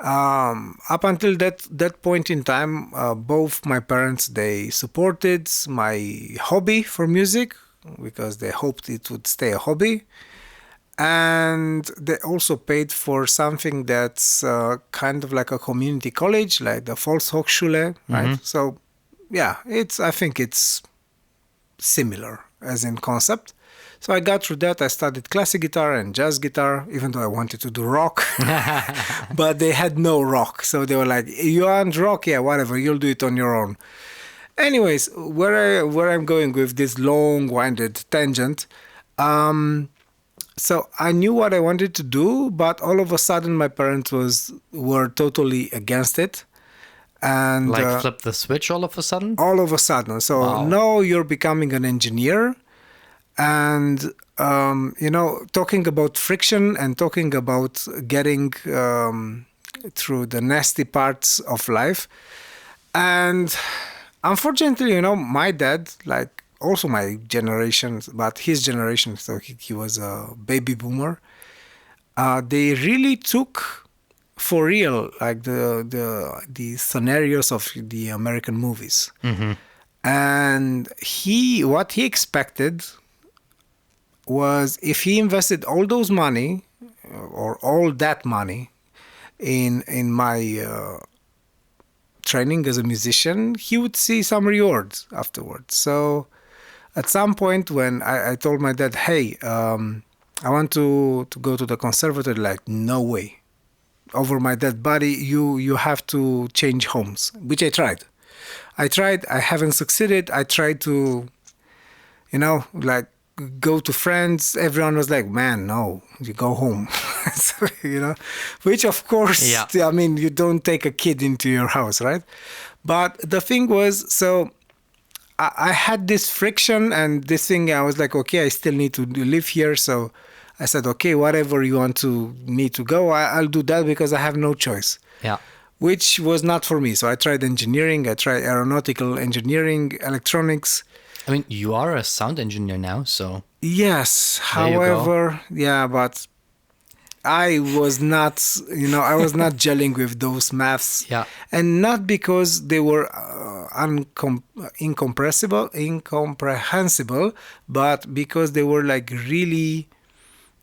Up until that point in time, both my parents, they supported my hobby for music because they hoped it would stay a hobby, and they also paid for something that's kind of like a community college, like the Volkshochschule, right? So yeah, I think it's similar as in concept. So I got through that. I studied classic guitar and jazz guitar, even though I wanted to do rock. But they had no rock. So they were like, you want rock? Yeah, whatever. You'll do it on your own. Anyways, where I'm going with this long-winded tangent, so I knew what I wanted to do, but all of a sudden my parents were totally against it. And Like flip the switch all of a sudden? all of a sudden. So Wow. no, you're becoming an engineer. And, talking about friction and talking about getting through the nasty parts of life. And unfortunately, my dad, like also my generation, but his generation, so he was a baby boomer, they really took for real like the scenarios of the American movies. And what he expected was, if he invested all those money or all that money in my training as a musician, he would see some rewards afterwards. So at some point when I told my dad, hey, I want to go to the conservatory, like, no way. Over my dead body, you have to change homes, which I tried. I haven't succeeded. I tried to, like, go to friends. Everyone was like, man, no, you go home. So, which of course, Yeah. I mean, you don't take a kid into your house, right? But the thing was, so I had this friction and this thing. I was like, okay, I still need to live here. So I said, okay, whatever you want me to go, I'll do that because I have no choice. Yeah. Which was not for me. So I tried engineering, I tried aeronautical engineering, electronics. I mean, you are a sound engineer now, so Yes, There you go. however, yeah, but I was not, gelling with those maths. Yeah. And not because they were incomprehensible, but because they were like really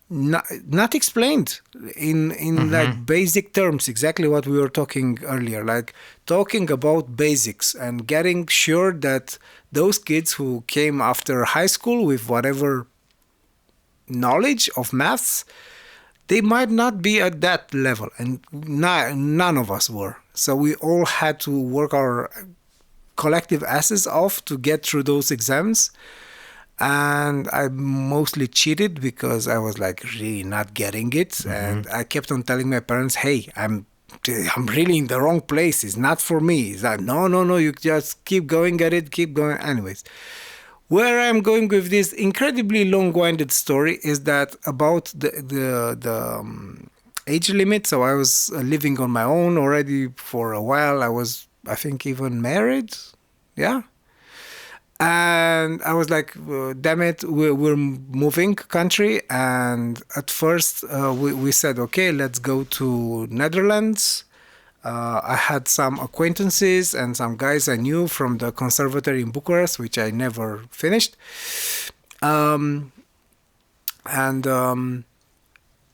not explained in like basic terms, exactly what we were talking earlier, like talking about basics and getting sure that those kids who came after high school with whatever knowledge of maths, they might not be at that level, and none of us were. So we all had to work our collective asses off to get through those exams. And I mostly cheated because I was like really not getting it. And I kept on telling my parents, hey, I'm really in the wrong place. It's not for me. It's like, no, you just keep going at it, keep going. Anyways, where I'm going with this incredibly long-winded story is that about the age limit. So I was living on my own already for a while. I was I think even married. Yeah. And I was like, damn it, we're moving country. And at first we said, okay, let's go to Netherlands. I had some acquaintances and some guys I knew from the conservatory in Bucharest, which I never finished. And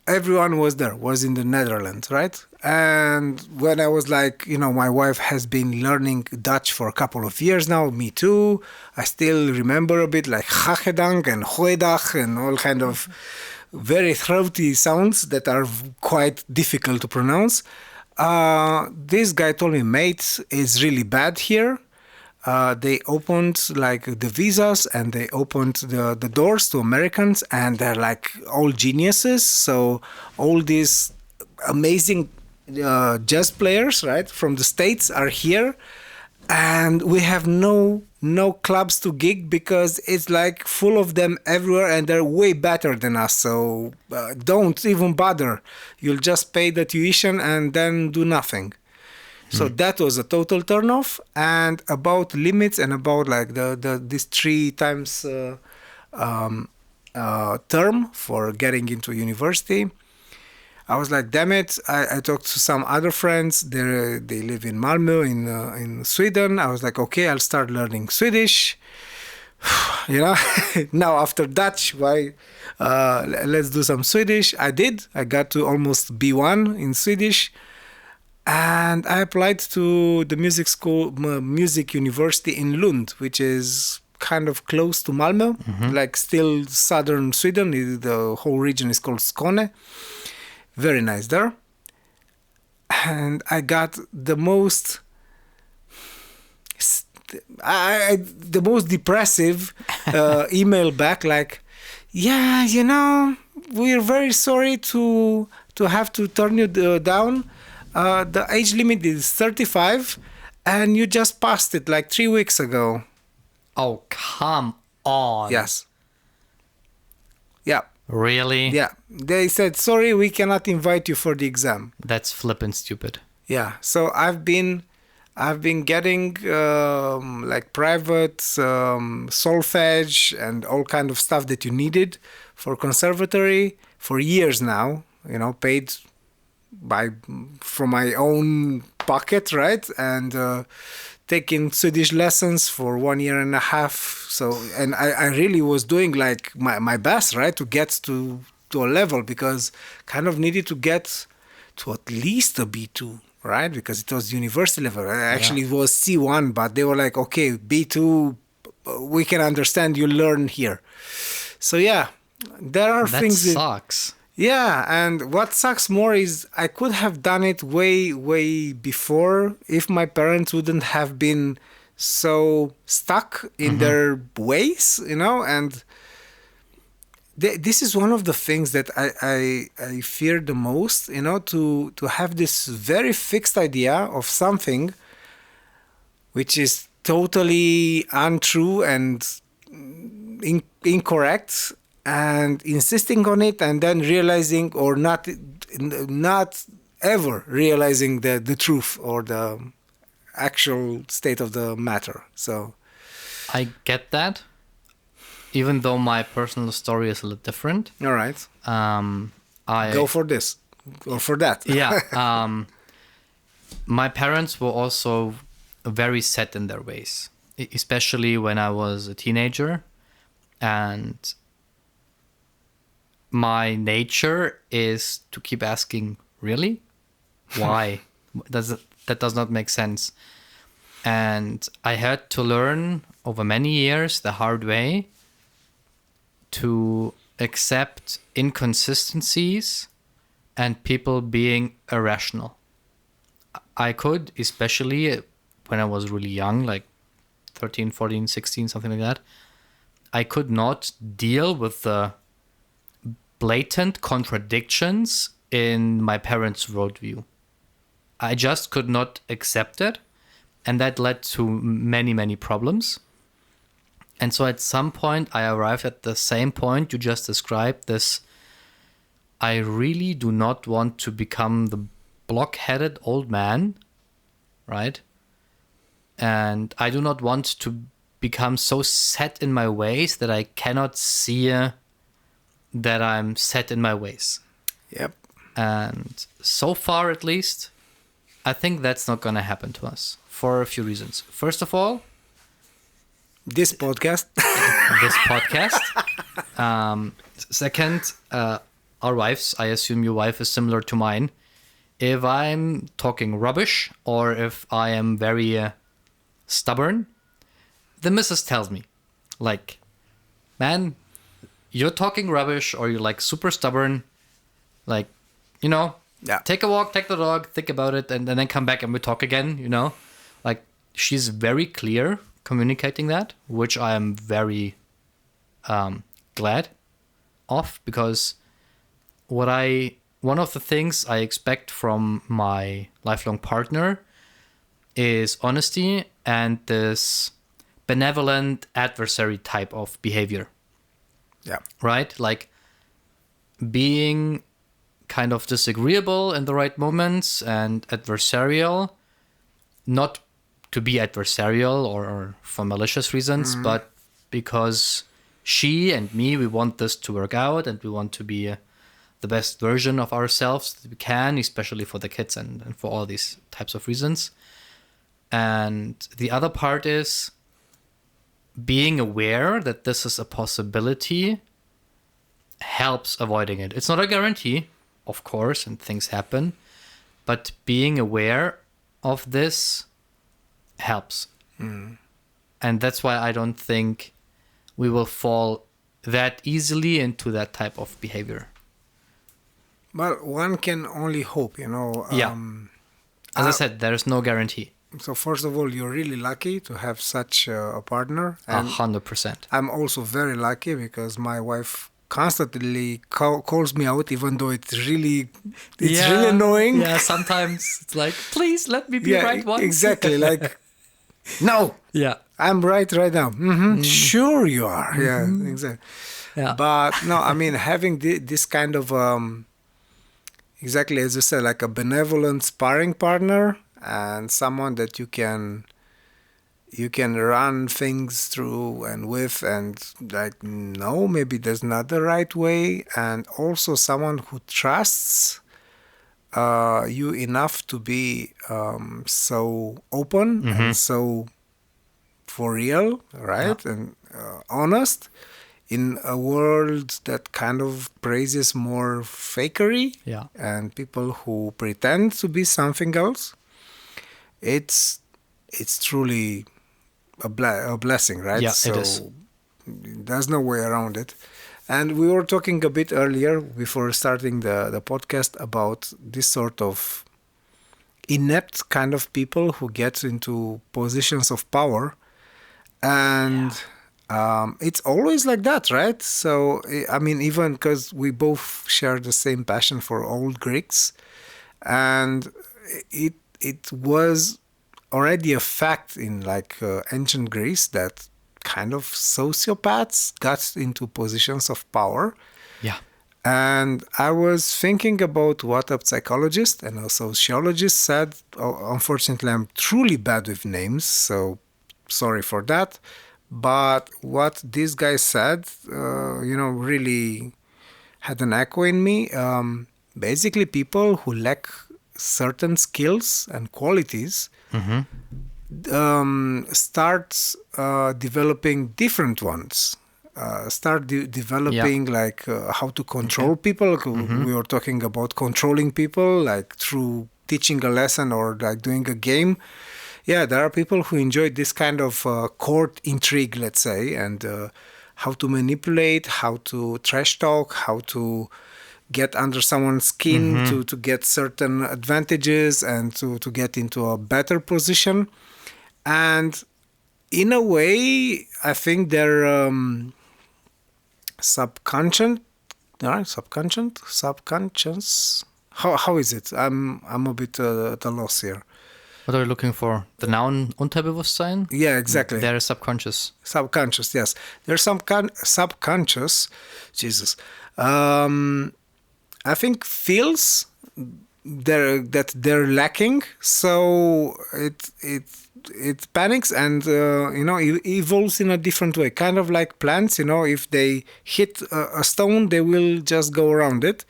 everyone was in the Netherlands, right? And when I was like, my wife has been learning Dutch for a couple of years now, me too. I still remember a bit like Hagedank and Goeiedag and all kind of very throaty sounds that are quite difficult to pronounce. This guy told me, mate, it's really bad here. They opened like the visas and they opened the doors to Americans, and they're like all geniuses. So all these amazing jazz players, right, from the States are here, and we have no clubs to gig because it's like full of them everywhere, and they're way better than us. So don't even bother. You'll just pay the tuition and then do nothing. So that was a total turnoff. And about limits and about like this 3 times term for getting into university, I was like, damn it. I talked to some other friends. They live in Malmö in Sweden. I was like, okay, I'll start learning Swedish. Now after Dutch, why? Let's do some Swedish. I did. I got to almost B1 in Swedish. And I applied to the music university in Lund, which is kind of close to Malmö, like still southern Sweden. The whole region is called Skåne. Very nice there. And I got the most depressive email back, like, yeah, we're very sorry to have to turn you down. The age limit is 35, and you just passed it like 3 weeks ago. Oh, come on. Yes. Yeah. Really? Yeah. They said, sorry, we cannot invite you for the exam. That's flippin' stupid. Yeah. So I've been getting like private solfege and all kind of stuff that you needed for conservatory for years now, paid from my own pocket, right? And taking Swedish lessons for 1.5 years. So, and I really was doing like my best, right, to get to a level, because kind of needed to get to at least a B2, right? Because it was university level. Actually, it was C1, but they were like, okay, B2, we can understand, you learn here. So yeah, there are things that sucks. Yeah, and what sucks more is I could have done it way, way before if my parents wouldn't have been so stuck in their ways, and this is one of the things that I fear the most, to have this very fixed idea of something which is totally untrue and incorrect, and insisting on it, and then realizing, or not ever realizing the truth or the actual state of the matter. So I get that, even though my personal story is a little different. All right. I go for this or for that. Yeah. My parents were also very set in their ways, especially when I was a teenager, and my nature is to keep asking, really? Why? That does not make sense. And I had to learn over many years the hard way to accept inconsistencies and people being irrational. I could, especially when I was really young, like 13, 14, 16, something like that, I could not deal with the blatant contradictions in my parents' worldview. I just could not accept it, and that led to many, many problems. And so at some point, I arrived at the same point you just described, this, I really do not want to become the block-headed old man, right, And I do not want to become so set in my ways that I cannot see that I'm set in my ways. Yep. And so far, at least, I think that's not going to happen to us for a few reasons. First of all, This podcast. this podcast. Second, our wives, I assume your wife is similar to mine. If I'm talking rubbish or if I am very stubborn, the missus tells me, like, man, you're talking rubbish or you're like super stubborn. Like, you know, take a walk, take the dog, think about it, and then come back and we talk again, you know? Like, she's very clear communicating that, which I am very glad of, because one of the things I expect from my lifelong partner is honesty and this benevolent adversary type of behavior. Yeah. Right? Like being kind of disagreeable in the right moments and adversarial, not to be adversarial or for malicious reasons, but because she and me, we want this to work out and we want to be the best version of ourselves that we can, especially for the kids and for all these types of reasons. And the other part is being aware that this is a possibility helps avoiding it. It's not a guarantee, of course, and things happen, but being aware of this helps. And that's why I don't think we will fall that easily into that type of behavior. Well, one can only hope, you know. As I said, there's no guarantee. So first of all, you're really lucky to have such a partner. And 100%. I'm also very lucky because my wife constantly calls me out, even though it's really annoying. Yeah, sometimes it's like, please let me be right once. Exactly. Like, no. Yeah. I'm right now. Sure you are. Yeah, exactly. Yeah. But no, I mean, having this kind of, exactly as you said, like a benevolent sparring partner and someone that you can run things through and with, and like, no, maybe there's not the right way. And also someone who trusts you enough to be so open and so for real, right? Yeah. And honest in a world that kind of praises more fakery and people who pretend to be something else. It's truly a blessing, right? Yeah, so it is. There's no way around it. And we were talking a bit earlier before starting the podcast about this sort of inept kind of people who get into positions of power. And it's always like that, right? So, I mean, even because we both share the same passion for old Greeks, and it was already a fact in like ancient Greece that kind of sociopaths got into positions of power. Yeah. And I was thinking about what a psychologist and a sociologist said. Unfortunately, I'm truly bad with names, so sorry for that. But what this guy said, really had an echo in me. Basically, people who lack certain skills and qualities start developing different ones. Developing like how to control people. We were talking about controlling people, like through teaching a lesson or like doing a game. Yeah, there are people who enjoy this kind of court intrigue, let's say, and how to manipulate, how to trash talk, how to get under someone's skin to get certain advantages and to get into a better position. And in a way, I think they're subconscious. How is it? I'm a bit at a loss here. What are you looking for? The noun Unterbewusstsein? Yeah, exactly. They're subconscious. Subconscious, yes. There's some subconscious. Jesus. I think feels they're lacking, so it panics and evolves in a different way, kind of like plants. If they hit a stone, they will just go around it,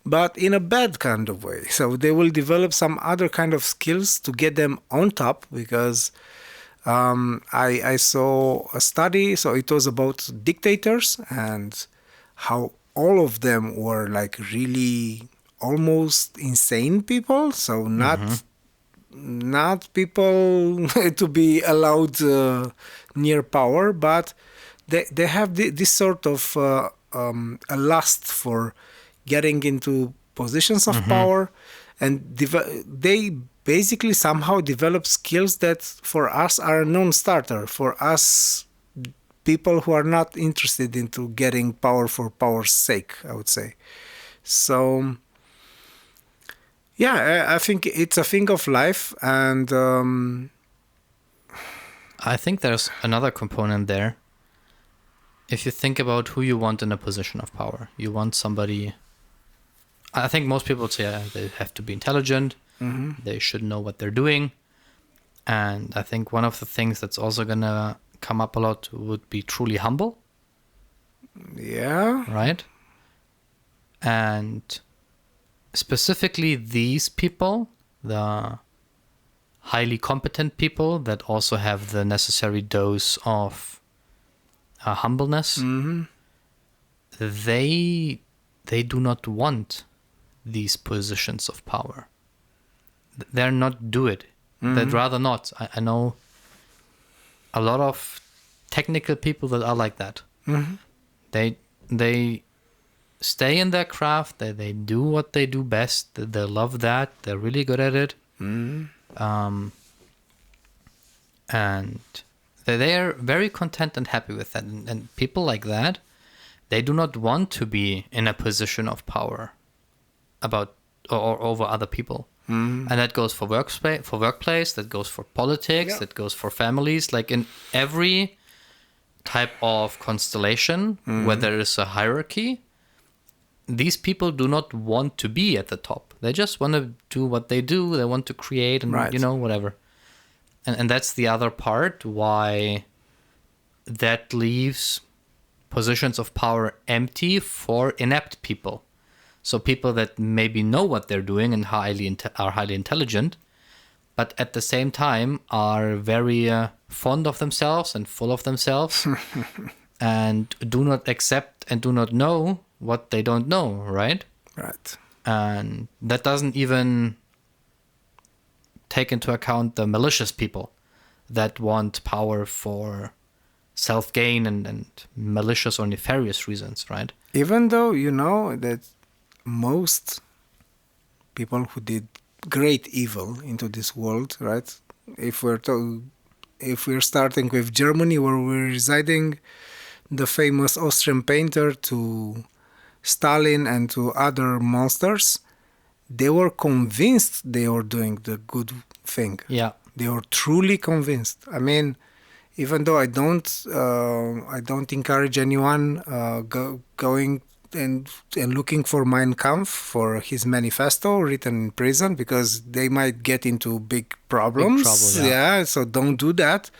but in a bad kind of way. So they will develop some other kind of skills to get them on top, because I saw a study, so it was about dictators and how all of them were like really almost insane people. So not people to be allowed near power, but they have this sort of a lust for getting into positions of power, and they basically somehow develop skills that for us are a non-starter, for us people who are not interested into getting power for power's sake, I would say. So yeah, I think it's a thing of life, and I think there's another component there. If you think about who you want in a position of power, you want somebody. I think most people say they have to be intelligent, they should know what they're doing. And I think one of the things that's also going to come up a lot would be truly humble. yeah, Right? And specifically these people, the highly competent people that also have the necessary dose of humbleness, they do not want these positions of power. They're not do it. They'd rather not. I know a lot of technical people that are like that. They stay in their craft. They do what they do best. They love that. They're really good at it. And they are very content and happy with that. And people like that, they do not want to be in a position of power about or over other people. And that goes for workplace, that goes for politics, that goes for families. Like in every type of constellation where there is a hierarchy, these people do not want to be at the top. They just want to do what they do. They want to create and, whatever. And that's the other part why that leaves positions of power empty for inept people. So people that maybe know what they're doing and are highly intelligent, but at the same time are very fond of themselves and full of themselves and do not accept and do not know what they don't know, right? right. And that doesn't even take into account the malicious people that want power for self-gain and malicious or nefarious reasons, right? Even though that most people who did great evil into this world, right? If we're starting with Germany, where we're residing, the famous Austrian painter, to Stalin and to other monsters, they were convinced they were doing the good thing. Yeah. They were truly convinced. I mean, even though I don't encourage anyone going and looking for Mein Kampf, for his manifesto written in prison, because they might get into big problems. Big trouble, yeah. So don't do that.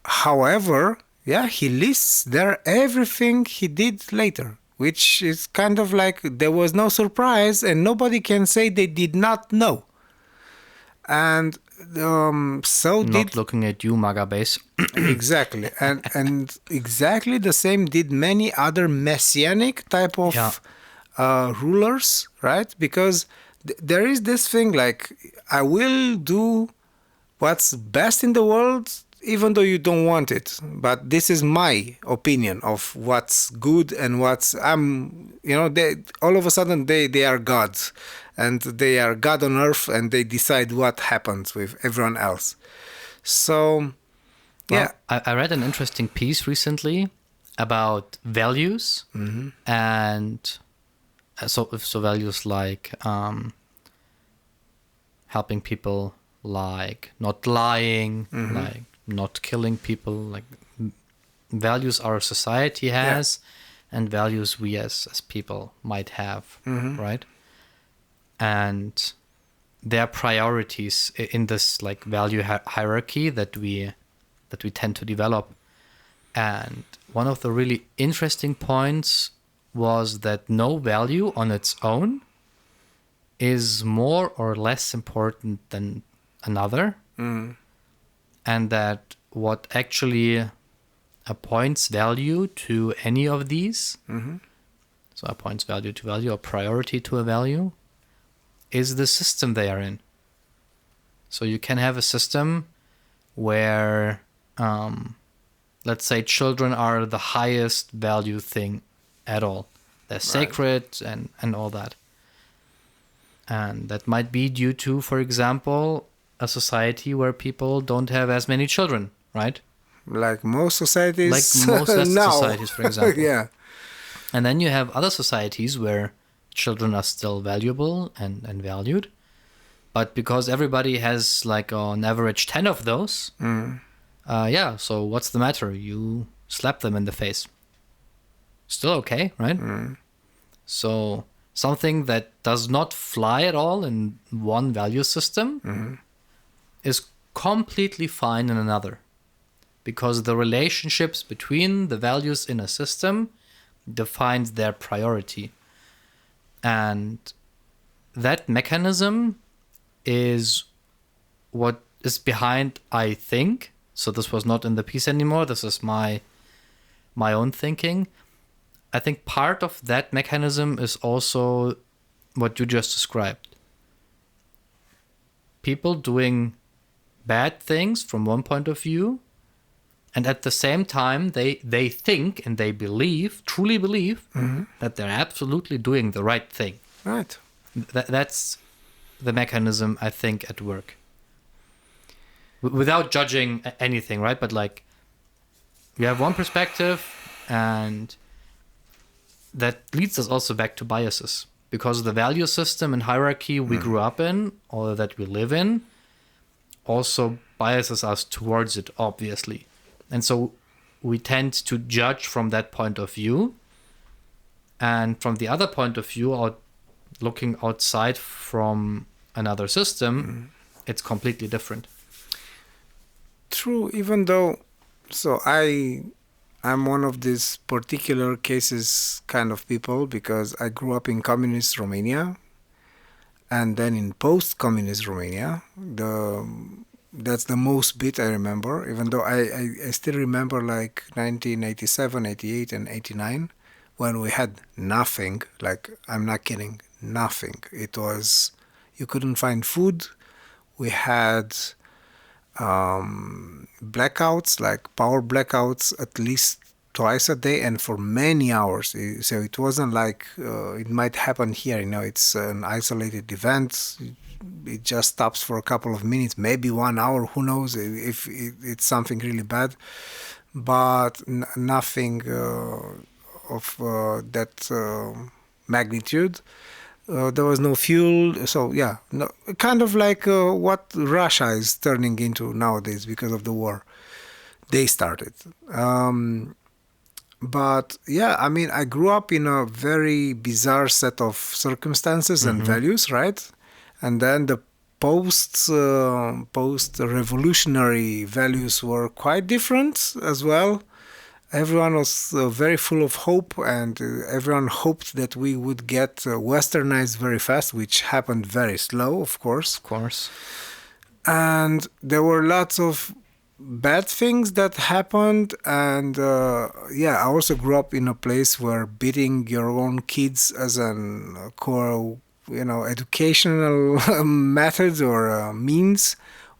However, he lists there everything he did later, which is kind of like there was no surprise and nobody can say they did not know. And not looking at you, MAGA base. Exactly. And exactly the same did many other messianic type of rulers, right? Because there is this thing like, I will do what's best in the world even though you don't want it. But this is my opinion of what's good and what's... they all of a sudden they are gods. And they are God on earth, and they decide what happens with everyone else. So, Well, I read an interesting piece recently about values, and so values like helping people, like not lying, like not killing people, like values our society has, and values we as people might have, right? and their priorities in this like value hierarchy that we tend to develop. And one of the really interesting points was that no value on its own is more or less important than another, and that what actually appoints value to any of these, so appoints value to value or priority to a value, is the system they are in. So you can have a system where, let's say, children are the highest value thing at all. They're sacred and all that. And that might be due to, for example, a society where people don't have as many children, right? Like most societies. Like most Western now. societies, for example. Yeah. And then you have other societies where children are still valuable and valued. But because everybody has like on average 10 of those, so what's the matter? You slap them in the face. Still okay, right? So something that does not fly at all in one value system is completely fine in another. Because the relationships between the values in a system defines their priority. And that mechanism is what is behind, I think. So this was not in the piece anymore. This is my own thinking. I think part of that mechanism is also what you just described. People doing bad things from one point of view, and at the same time they think and they truly believe that they're absolutely doing the right thing. Right. That's the mechanism, I think, at work. Without judging anything, right? But like, you have one perspective, and that leads us also back to biases. Because the value system and hierarchy we grew up in, or that we live in, also biases us towards it, obviously. And so we tend to judge from that point of view. And from the other point of view, looking outside from another system, it's completely different. True, even though, so I'm one of these particular cases kind of people, because I grew up in communist Romania, and then in post-communist Romania. That's the most bit I remember, even though I still remember like 1987, 88, and 89, when we had nothing. Like, I'm not kidding, nothing. It was, you couldn't find food. We had blackouts, like power blackouts, at least twice a day and for many hours. So it wasn't like it might happen here, it's an isolated event. It just stops for a couple of minutes, maybe 1 hour, who knows, if it's something really bad. But nothing of that magnitude. There was no fuel, so yeah, no, kind of like what Russia is turning into nowadays because of the war they started. But yeah, I mean, I grew up in a very bizarre set of circumstances and values, right? And then the post-revolutionary values were quite different as well. Everyone was very full of hope, and everyone hoped that we would get westernized very fast, which happened very slow, of course. Of course. And there were lots of bad things that happened. And I also grew up in a place where beating your own kids as an core, educational method or means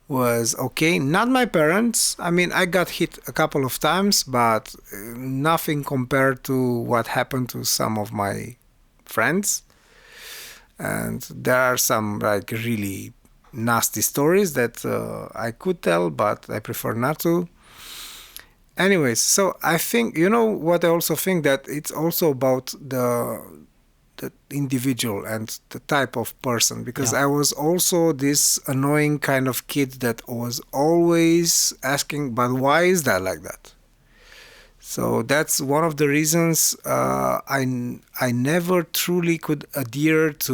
was okay. Not my parents. I mean, I got hit a couple of times, but nothing compared to what happened to some of my friends. And there are some like really nasty stories that I could tell, but I prefer not to. Anyways, so I think, what I also think, that it's also about the individual and the type of person, because I was also this annoying kind of kid that was always asking, but why is that like that? So that's one of the reasons I never truly could adhere to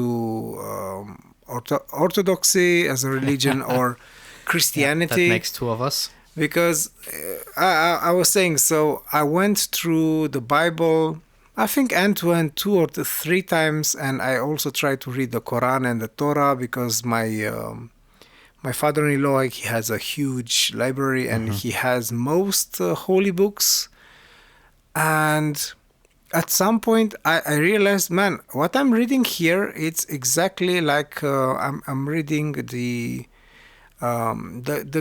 orthodoxy as a religion or Yeah, that Christianity, makes two of us. because I was saying, so I went through the Bible, I think end to end 2 or 3 times, and I also tried to read the Quran and the Torah, because my father-in-law, he has a huge library and he has most holy books. And at some point, I realized, man, what I'm reading here, it's exactly like I'm reading the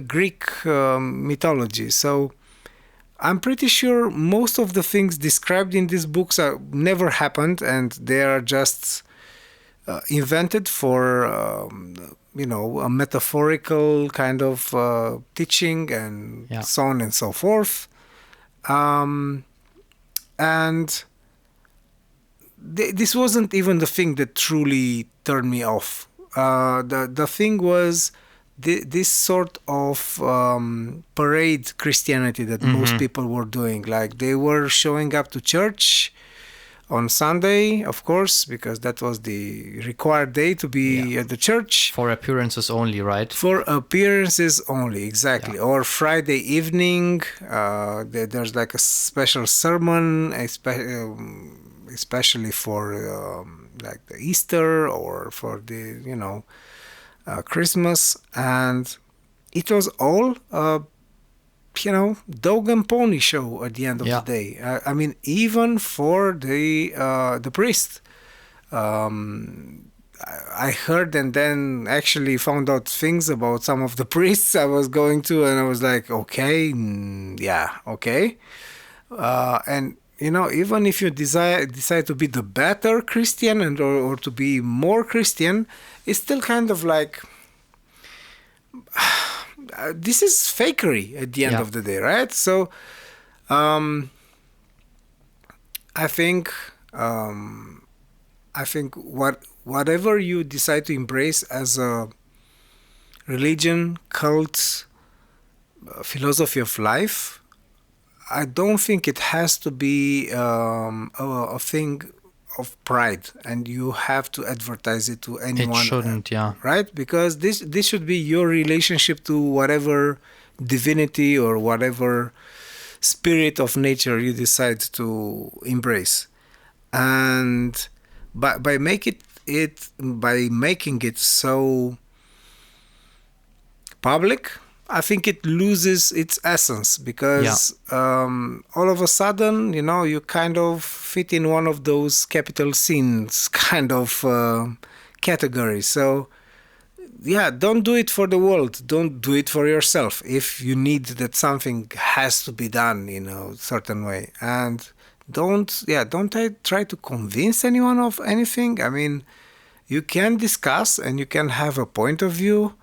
Greek mythology. So I'm pretty sure most of the things described in these books never happened, and they are just invented for a metaphorical kind of teaching, and Yeah. so on and so forth. And this wasn't even the thing that truly turned me off. The thing was this sort of parade Christianity that most people were doing. Like, they were showing up to church on Sunday, of course, because that was the required day to be at the church. For appearances only, right? For appearances only, exactly. Yeah. Or Friday evening, there's like a special sermon, especially for like the Easter or for the Christmas, and it was all dog and pony show at the end of the day. I mean, even for the priest. I heard and then actually found out things about some of the priests I was going to, and I was like, okay, yeah, okay. And even if you decide to be the better Christian or to be more Christian, it's still kind of like this is fakery at the end of the day, right? So I think whatever you decide to embrace as a religion, cult, philosophy of life, I don't think it has to be a thing of pride, and you have to advertise it to anyone. It shouldn't, right? Because this should be your relationship to whatever divinity or whatever spirit of nature you decide to embrace. And by making it so public, I think it loses its essence, because all of a sudden, you kind of fit in one of those capital sins kind of categories. So don't do it for the world. Don't do it for yourself. If you need that something has to be done in a certain way, and don't try to convince anyone of anything. I mean, you can discuss and you can have a point of view,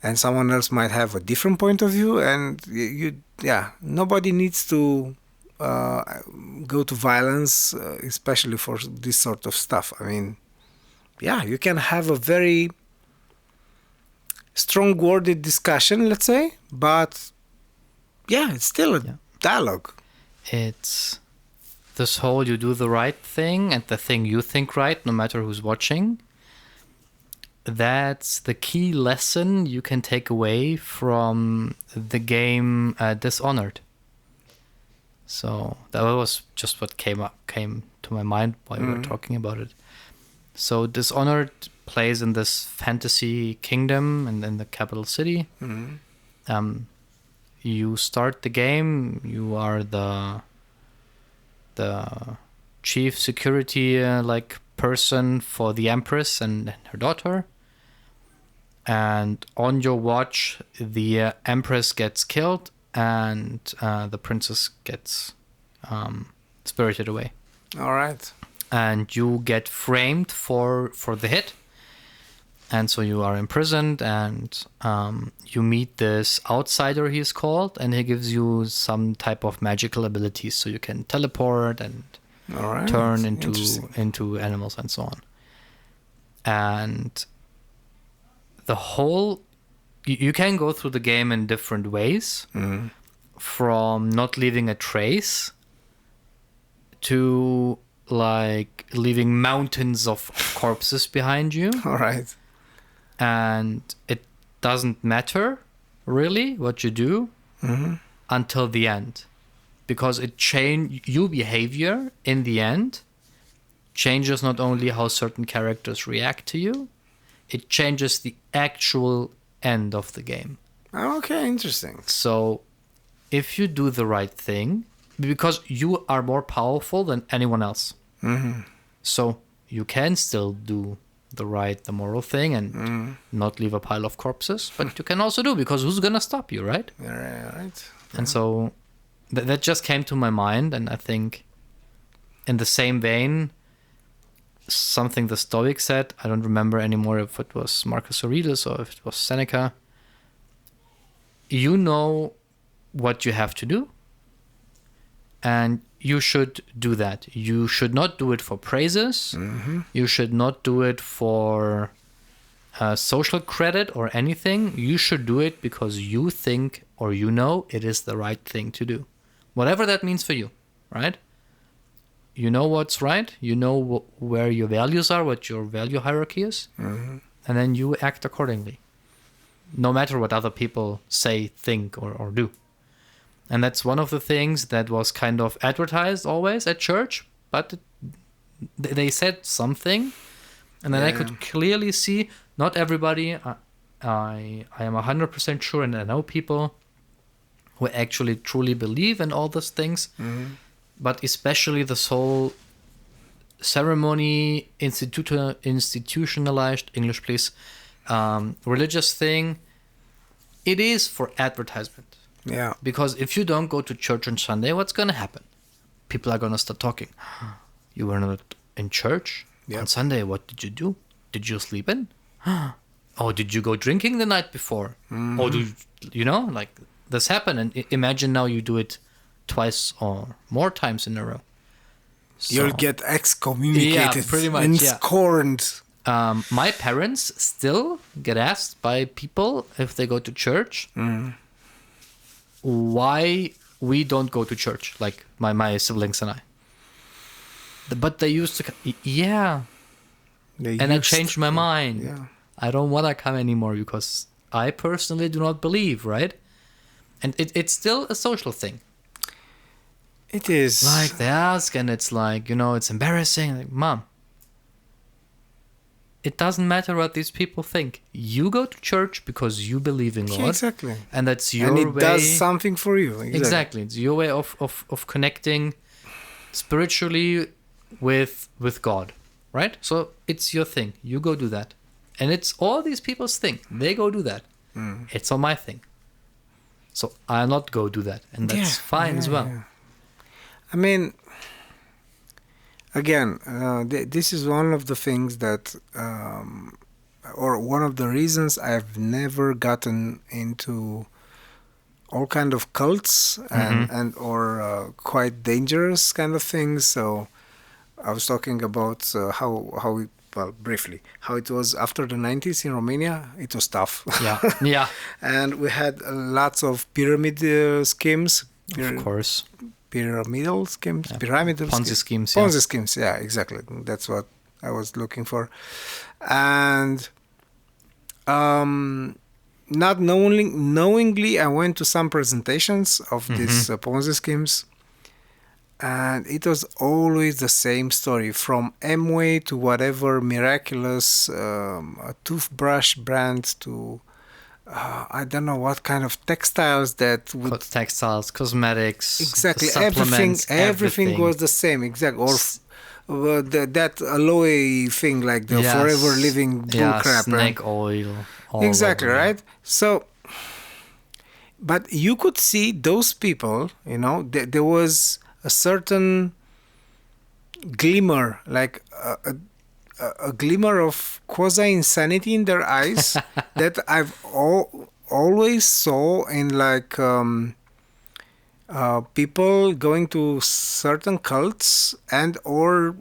and someone else might have a different point of view, and nobody needs to go to violence, especially for this sort of stuff. I mean, you can have a very strong-worded discussion, let's say, but it's still a dialogue. It's this whole you do the right thing and the thing you think right, no matter who's watching. That's the key lesson you can take away from the game Dishonored. So that was just what came to my mind while we were talking about it. So Dishonored plays in this fantasy kingdom and in the capital city. You start the game. You are the chief security person for the Empress and her daughter. And on your watch, the Empress gets killed and the princess gets spirited away. All right. And you get framed for the hit. And so you are imprisoned, and you meet this outsider, he's called, and he gives you some type of magical abilities, so you can teleport and turn into animals and so on. And the whole, you can go through the game in different ways, from not leaving a trace to like leaving mountains of corpses behind you, All right. and it doesn't matter really what you do until the end, because it your behavior in the end changes not only how certain characters react to you, it changes the actual end of the game. Okay, interesting. So if you do the right thing, because you are more powerful than anyone else, so you can still do the moral thing and not leave a pile of corpses, but you can also do, because who's gonna stop you, right? Yeah, right. And so that just came to my mind, and I think in the same vein, something the Stoic said, I don't remember anymore if it was Marcus Aurelius or if it was Seneca, you know what you have to do, and you should do that. You should not do it for praises. You should not do it for social credit or anything. You should do it because you think or you know it is the right thing to do. Whatever that means for you, right? You know what's right. You know where your values are, what your value hierarchy is. And then you act accordingly, no matter what other people say, think, or do. And that's one of the things that was kind of advertised always at church, but they said something, and then I could clearly see not everybody. I am 100% sure, and I know people who actually truly believe in all those things, but especially this whole ceremony, institutionalized, English please, religious thing, it is for advertisement. Yeah. Because if you don't go to church on Sunday, what's going to happen? People are going to start talking. You were not in church on Sunday. What did you do? Did you sleep in? Oh, did you go drinking the night before? Oh, like this happened. And imagine now you do it twice or more times in a row. So, you'll get excommunicated. Yeah, pretty much. And yeah. scorned. My parents still get asked by people if they go to church why we don't go to church, like my siblings and I. But they used to, and I changed my mind. Yeah. I don't want to come anymore because I personally do not believe, right? And it's still a social thing. It is. Like they ask, and it's like, it's embarrassing. Like, Mom, it doesn't matter what these people think. You go to church because you believe in God. Yeah, exactly. And that's your way. And it way. does something for you. Exactly. It's your way of connecting spiritually with God, right? So it's your thing. You go do that. And it's all these people's thing. They go do that. It's all my thing. So I'll not go do that. And that's fine as well. Yeah. I mean, again, this is one of the things that, or one of the reasons I've never gotten into all kind of cults and or quite dangerous kind of things. So I was talking about briefly, how it was after the 90s in Romania. It was tough. Yeah. And we had lots of pyramid schemes. Of course. Pyramidal schemes, Ponzi schemes. Ponzi schemes, yeah, exactly. That's what I was looking for. And not knowingly, I went to some presentations of these Ponzi schemes, and it was always the same story, from Amway to whatever miraculous toothbrush brand to I don't know what kind of textiles that would... Textiles, cosmetics, exactly, supplements, everything was the same, exactly. Or that aloe thing, like the forever living bullcrap. Snake oil. Exactly, right? So, but you could see those people, there was a certain glimmer, like a glimmer of quasi-insanity in their eyes that I've always saw in like people going to certain cults and or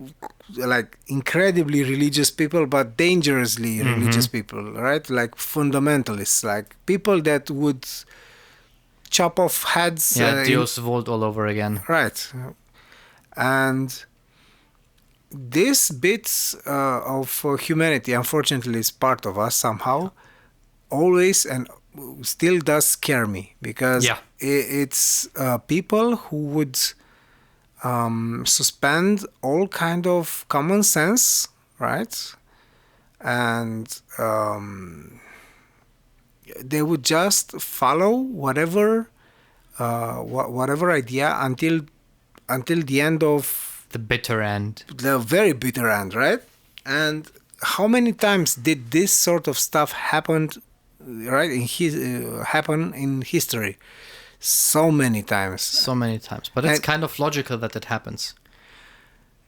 like incredibly religious people, but dangerously religious people, right? Like fundamentalists, like people that would chop off heads. Dios Volt all over again. Right. And this bits of humanity, unfortunately, is part of us somehow, always and still does scare me, because Yeah. it's people who would suspend all kind of common sense, right? And they would just follow whatever idea until the end of The bitter end. the very bitter end, right? And how many times did this sort of stuff happen, right? Happen in history? So many times. So many times. But it's And- kind of logical that it happens.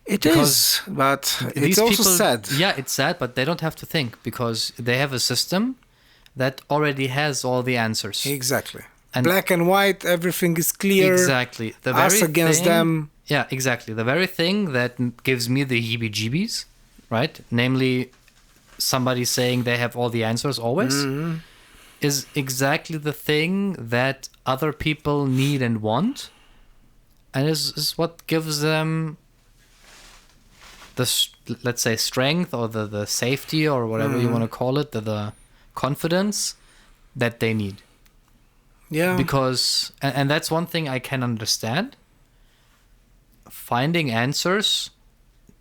It Because is, but These it's also people, sad. Yeah, it's sad, but they don't have to think because they have a system that already has all the answers. Exactly. And- Black and white, everything is clear. Exactly. The Us very against thing, them. Yeah, exactly. The very thing that gives me the heebie-jeebies, right? Namely, somebody saying they have all the answers always, Mm-hmm. is exactly the thing that other people need and want, and is what gives them the, let's say, strength or the safety or whatever you want to call it, the confidence that they need. Yeah. Because and that's one thing I can understand, finding answers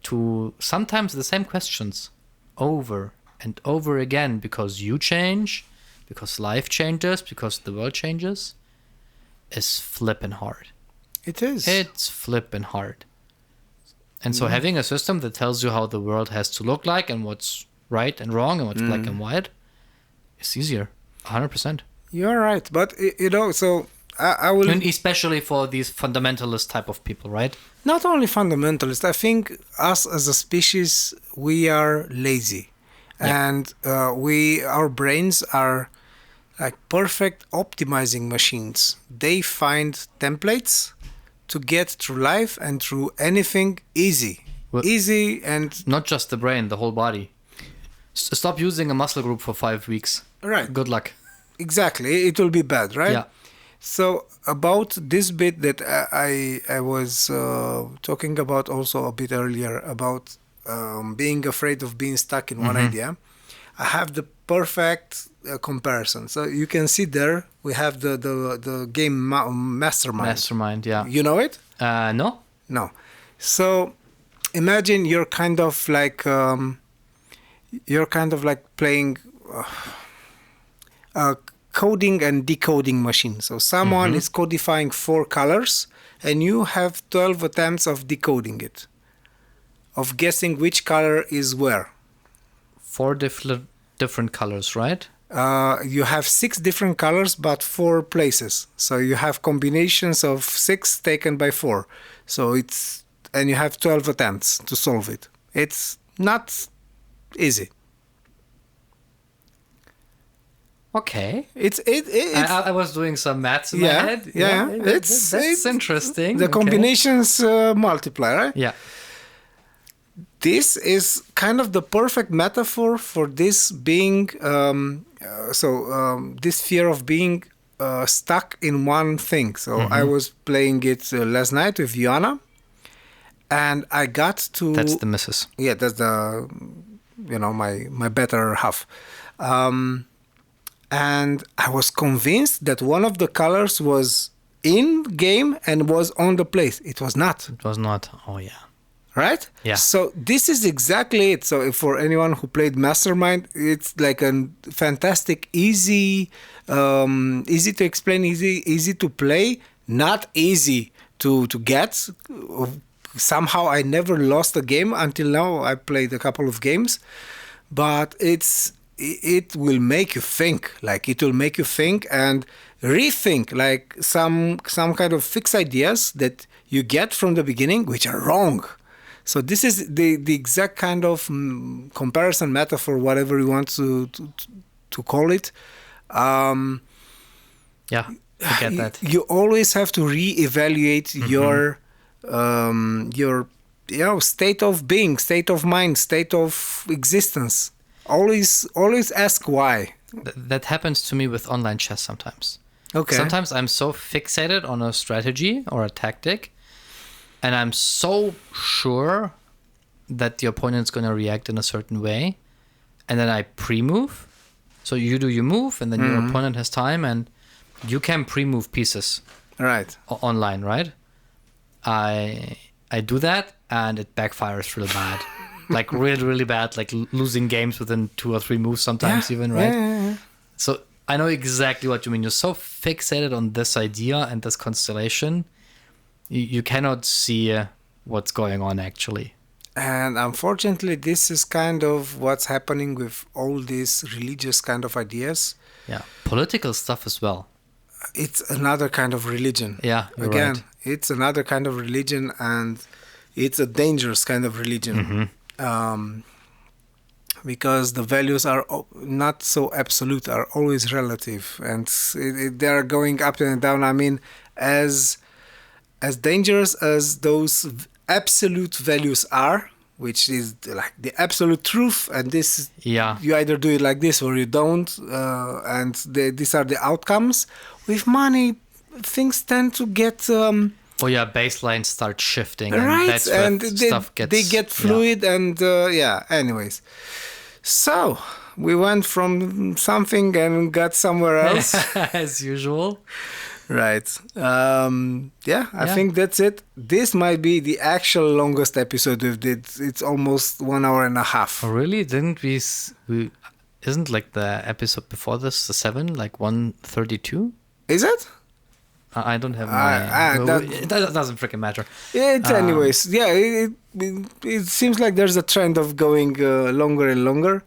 to sometimes the same questions over and over again, because you change, because life changes, because the world changes, is flippin' hard. It is. It's flippin' hard. And so having a system that tells you how the world has to look like and what's right and wrong and what's black and white is easier. 100%. You're right, but so I will And especially for these fundamentalist type of people, right? not only fundamentalist. I think us as a species, we are lazy, and our brains are like perfect optimizing machines. They find templates to get through life and through anything easy, Well- easy and Not just the brain, the whole body. Stop using a muscle group for 5 weeks. right. Good luck. Exactly, it will be bad, right? Yeah. So about this bit that I was talking about also a bit earlier about being afraid of being stuck in one idea, I have the perfect comparison. So you can see there we have the game Mastermind. Mastermind, yeah. You know it? No? No. So imagine you're kind of like playing a coding and decoding machine. So someone is codifying 4 colors and you have 12 attempts of decoding it, of guessing which color is where. 4 different colors, right? You have 6 different colors but 4 places. So you have combinations of 6 taken by 4. So and you have 12 attempts to solve it. It's not easy. Okay. It's I was doing some maths in my Yeah, head. yeah. That's It's interesting. the Okay. combinations multiply, right? Yeah. This is kind of the perfect metaphor for this being this fear of being stuck in one thing. So I was playing it last night with Joanna, and I got to That's the missus. yeah, that's the my better half. And I was convinced that one of the colors was in game and was on the place. It was not. It was not. Oh, yeah. Right? Yeah. So this is exactly it. So for anyone who played Mastermind, it's like a fantastic, easy to explain, easy to play, not easy to get. Somehow I never lost a game until now. I played a couple of games, but it will make you think. Like it will make you think and rethink, like some kind of fixed ideas that you get from the beginning, which are wrong. So this is the exact kind of comparison metaphor, whatever you want to call it. Yeah, I get that. You always have to reevaluate your state of being, state of mind, state of existence. Always ask why. That happens to me with online chess sometimes. Okay. Sometimes I'm so fixated on a strategy or a tactic and I'm so sure that the opponent's going to react in a certain way, and then I pre-move. So you do your move, and then your opponent has time, and you can pre-move pieces Right. online, right? I do that, and it backfires real bad. Like really, really bad, like losing games within 2 or 3 moves sometimes even, right? Yeah. So I know exactly what you mean. You're so fixated on this idea and this constellation, you cannot see what's going on actually. And unfortunately, this is kind of what's happening with all these religious kind of ideas. Yeah, political stuff as well. It's another kind of religion. Yeah, you're Again, right. it's another kind of religion, and it's a dangerous kind of religion. Because the values are not so absolute, are always relative, and they are going up and down. I mean, as dangerous as those absolute values are, which is like the absolute truth, and this Yeah. you either do it like this or you don't, and these are the outcomes. With money, things tend to get Oh yeah, baselines start shifting, and right, that's where and stuff gets. they get fluid, and yeah. Anyways, so we went from something and got somewhere else. As usual. Right. I think that's it. This might be the actual longest episode we've did. It's almost 1 hour and a half. Oh really? Didn't we? Isn't like the episode before this the 7 like 132? Is it? I don't have my. That doesn't freaking matter. Anyways, yeah. It seems like there's a trend of going longer and longer.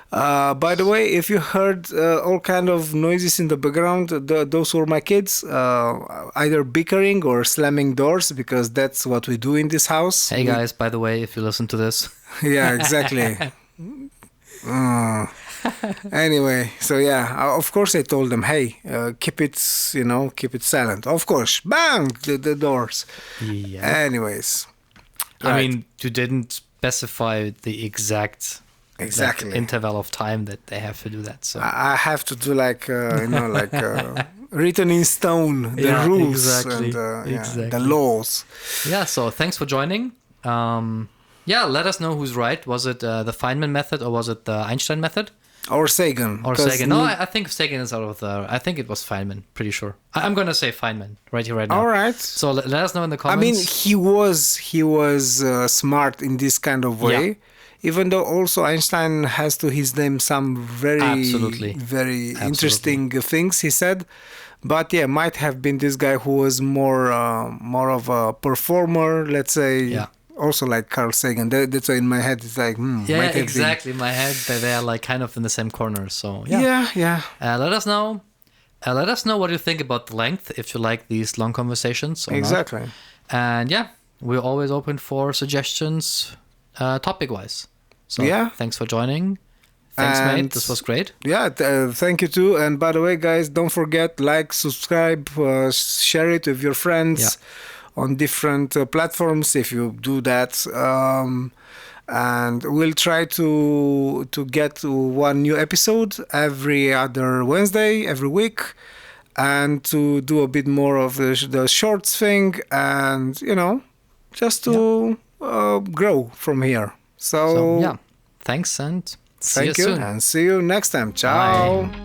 By the way, if you heard all kind of noises in the background, those were my kids, either bickering or slamming doors, because that's what we do in this house. Hey guys, by the way, if you listen to this. Yeah, exactly. Anyway, so yeah, of course I told them, hey, keep it silent. Of course, bang, the doors. Yeah. Anyways. I Right. mean, you didn't specify the exact Exactly. interval of time that they have to do that. So I have to do like written in stone the Yeah, rules exactly, and exactly. the laws. yeah, so thanks for joining. Let us know who's right. Was it the Feynman method or was it the Einstein method? Or Sagan. Or 'cause Sagan? No, I think Sagan is out of the. I think it was Feynman. Pretty sure. I'm gonna say Feynman right here, right now. all right. So let us know in the I mean, comments. he was smart in this kind of way. Yeah. Even though also Einstein has to his name some very Absolutely. very interesting things he said. But yeah, might have been this guy who was more of a performer, let's say. Yeah. Also like Carl Sagan. That's why in my head it's like, Yeah, might have been. exactly. In my head, they are like kind of in the same corner. So yeah. Yeah. Let us know. Let us know what you think about the length. If you like these long conversations or not. Exactly. And yeah, we're always open for suggestions, topic-wise. So Yeah. thanks for joining. Thanks, And- mate. This was great. Yeah, thank you too. And by the way, guys, don't forget, like, subscribe, share it with your friends on different platforms if you do that. And we'll try to get one new episode every other Wednesday, every week, and to do a bit more of the shorts thing, and just to grow from here. So yeah, thanks and see Thank you you, soon. and see you next time. Ciao. Bye.